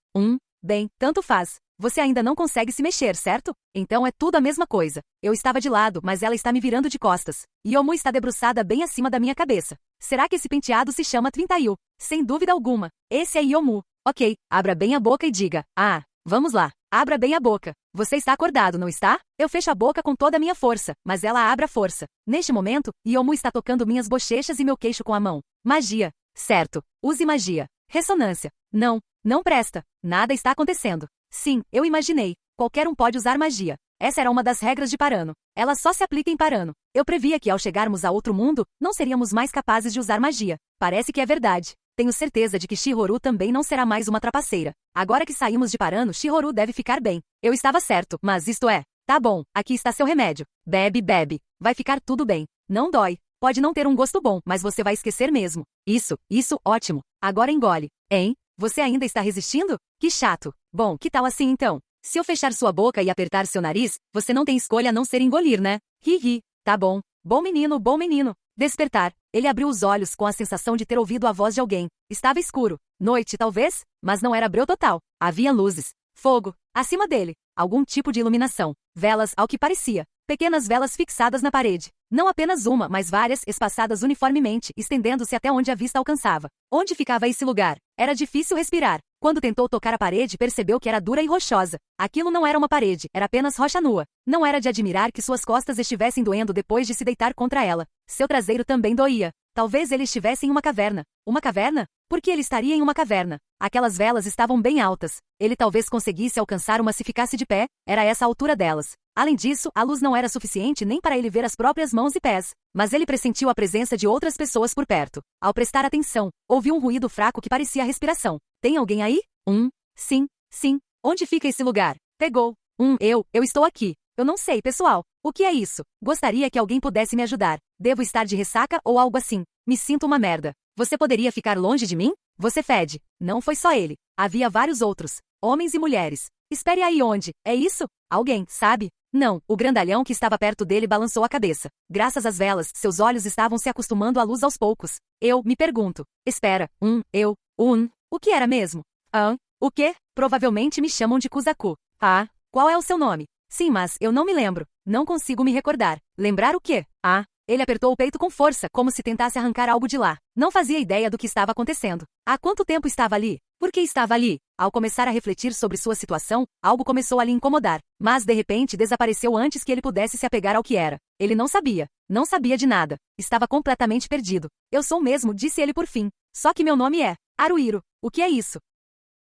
[SPEAKER 1] Bem, tanto faz. Você ainda não consegue se mexer, certo? Então é tudo a mesma coisa. Eu estava de lado, mas ela está me virando de costas. Yomu está debruçada bem acima da minha cabeça. Será que esse penteado se chama Trintail? Sem dúvida alguma. Esse é Yomu. Ok, abra bem a boca e diga. Vamos lá. Abra bem a boca. Você está acordado, não está? Eu fecho a boca com toda a minha força, mas ela abre a força. Neste momento, Yomu está tocando minhas bochechas e meu queixo com a mão. Magia. Certo. Use magia. Ressonância. Não presta. Nada está acontecendo. Sim, eu imaginei. Qualquer um pode usar magia. Essa era uma das regras de Parano. Ela só se aplica em Parano. Eu previa que ao chegarmos a outro mundo, não seríamos mais capazes de usar magia. Parece que é verdade. Tenho certeza de que Shihoru também não será mais uma trapaceira. Agora que saímos de Parano, Shihoru deve ficar bem. Eu estava certo, mas isto é. Tá bom, aqui está seu remédio. Bebe. Vai ficar tudo bem. Não dói. Pode não ter um gosto bom, mas você vai esquecer mesmo. Isso, ótimo. Agora engole. Hein? Você ainda está resistindo? Que chato. Bom, que tal assim então? Se eu fechar sua boca e apertar seu nariz, você não tem escolha a não ser engolir, né? Tá bom. Bom menino. Despertar. Ele abriu os olhos com a sensação de ter ouvido a voz de alguém. Estava escuro. Noite, talvez? Mas não era breu total. Havia luzes. Fogo. Acima dele. Algum tipo de iluminação. Velas, ao que parecia. Pequenas velas fixadas na parede. Não apenas uma, mas várias, espaçadas uniformemente, estendendo-se até onde a vista alcançava. Onde ficava esse lugar? Era difícil respirar. Quando tentou tocar a parede, percebeu que era dura e rochosa. Aquilo não era uma parede, era apenas rocha nua. Não era de admirar que suas costas estivessem doendo depois de se deitar contra ela. Seu traseiro também doía. Talvez ele estivesse em uma caverna. Uma caverna? Por que ele estaria em uma caverna? Aquelas velas estavam bem altas. Ele talvez conseguisse alcançar uma se ficasse de pé. Era essa a altura delas. Além disso, a luz não era suficiente nem para ele ver as próprias mãos e pés. Mas ele pressentiu a presença de outras pessoas por perto. Ao prestar atenção, ouviu um ruído fraco que parecia a respiração. Tem alguém aí? Sim. Onde fica esse lugar? Pegou. Eu estou aqui. Eu não sei, pessoal. O que é isso? Gostaria que alguém pudesse me ajudar. Devo estar de ressaca ou algo assim. Me sinto uma merda. Você poderia ficar longe de mim? Você fede. Não foi só ele. Havia vários outros. Homens e mulheres. Espere aí onde? É isso? Alguém, sabe? Não, o grandalhão que estava perto dele balançou a cabeça. Graças às velas, seus olhos estavam se acostumando à luz aos poucos. Eu me pergunto. Espera, o que era mesmo? O quê? Provavelmente me chamam de Kuzaku. Qual é o seu nome? Sim, mas eu não me lembro. Não consigo me recordar. Lembrar o quê? Ele apertou o peito com força, como se tentasse arrancar algo de lá. Não fazia ideia do que estava acontecendo. Há quanto tempo estava ali? Por que estava ali? Ao começar a refletir sobre sua situação, algo começou a lhe incomodar. Mas, de repente, desapareceu antes que ele pudesse se apegar ao que era. Ele não sabia. Não sabia de nada. Estava completamente perdido. Eu sou mesmo, disse ele por fim. Só que meu nome é Haruhiro. O que é isso?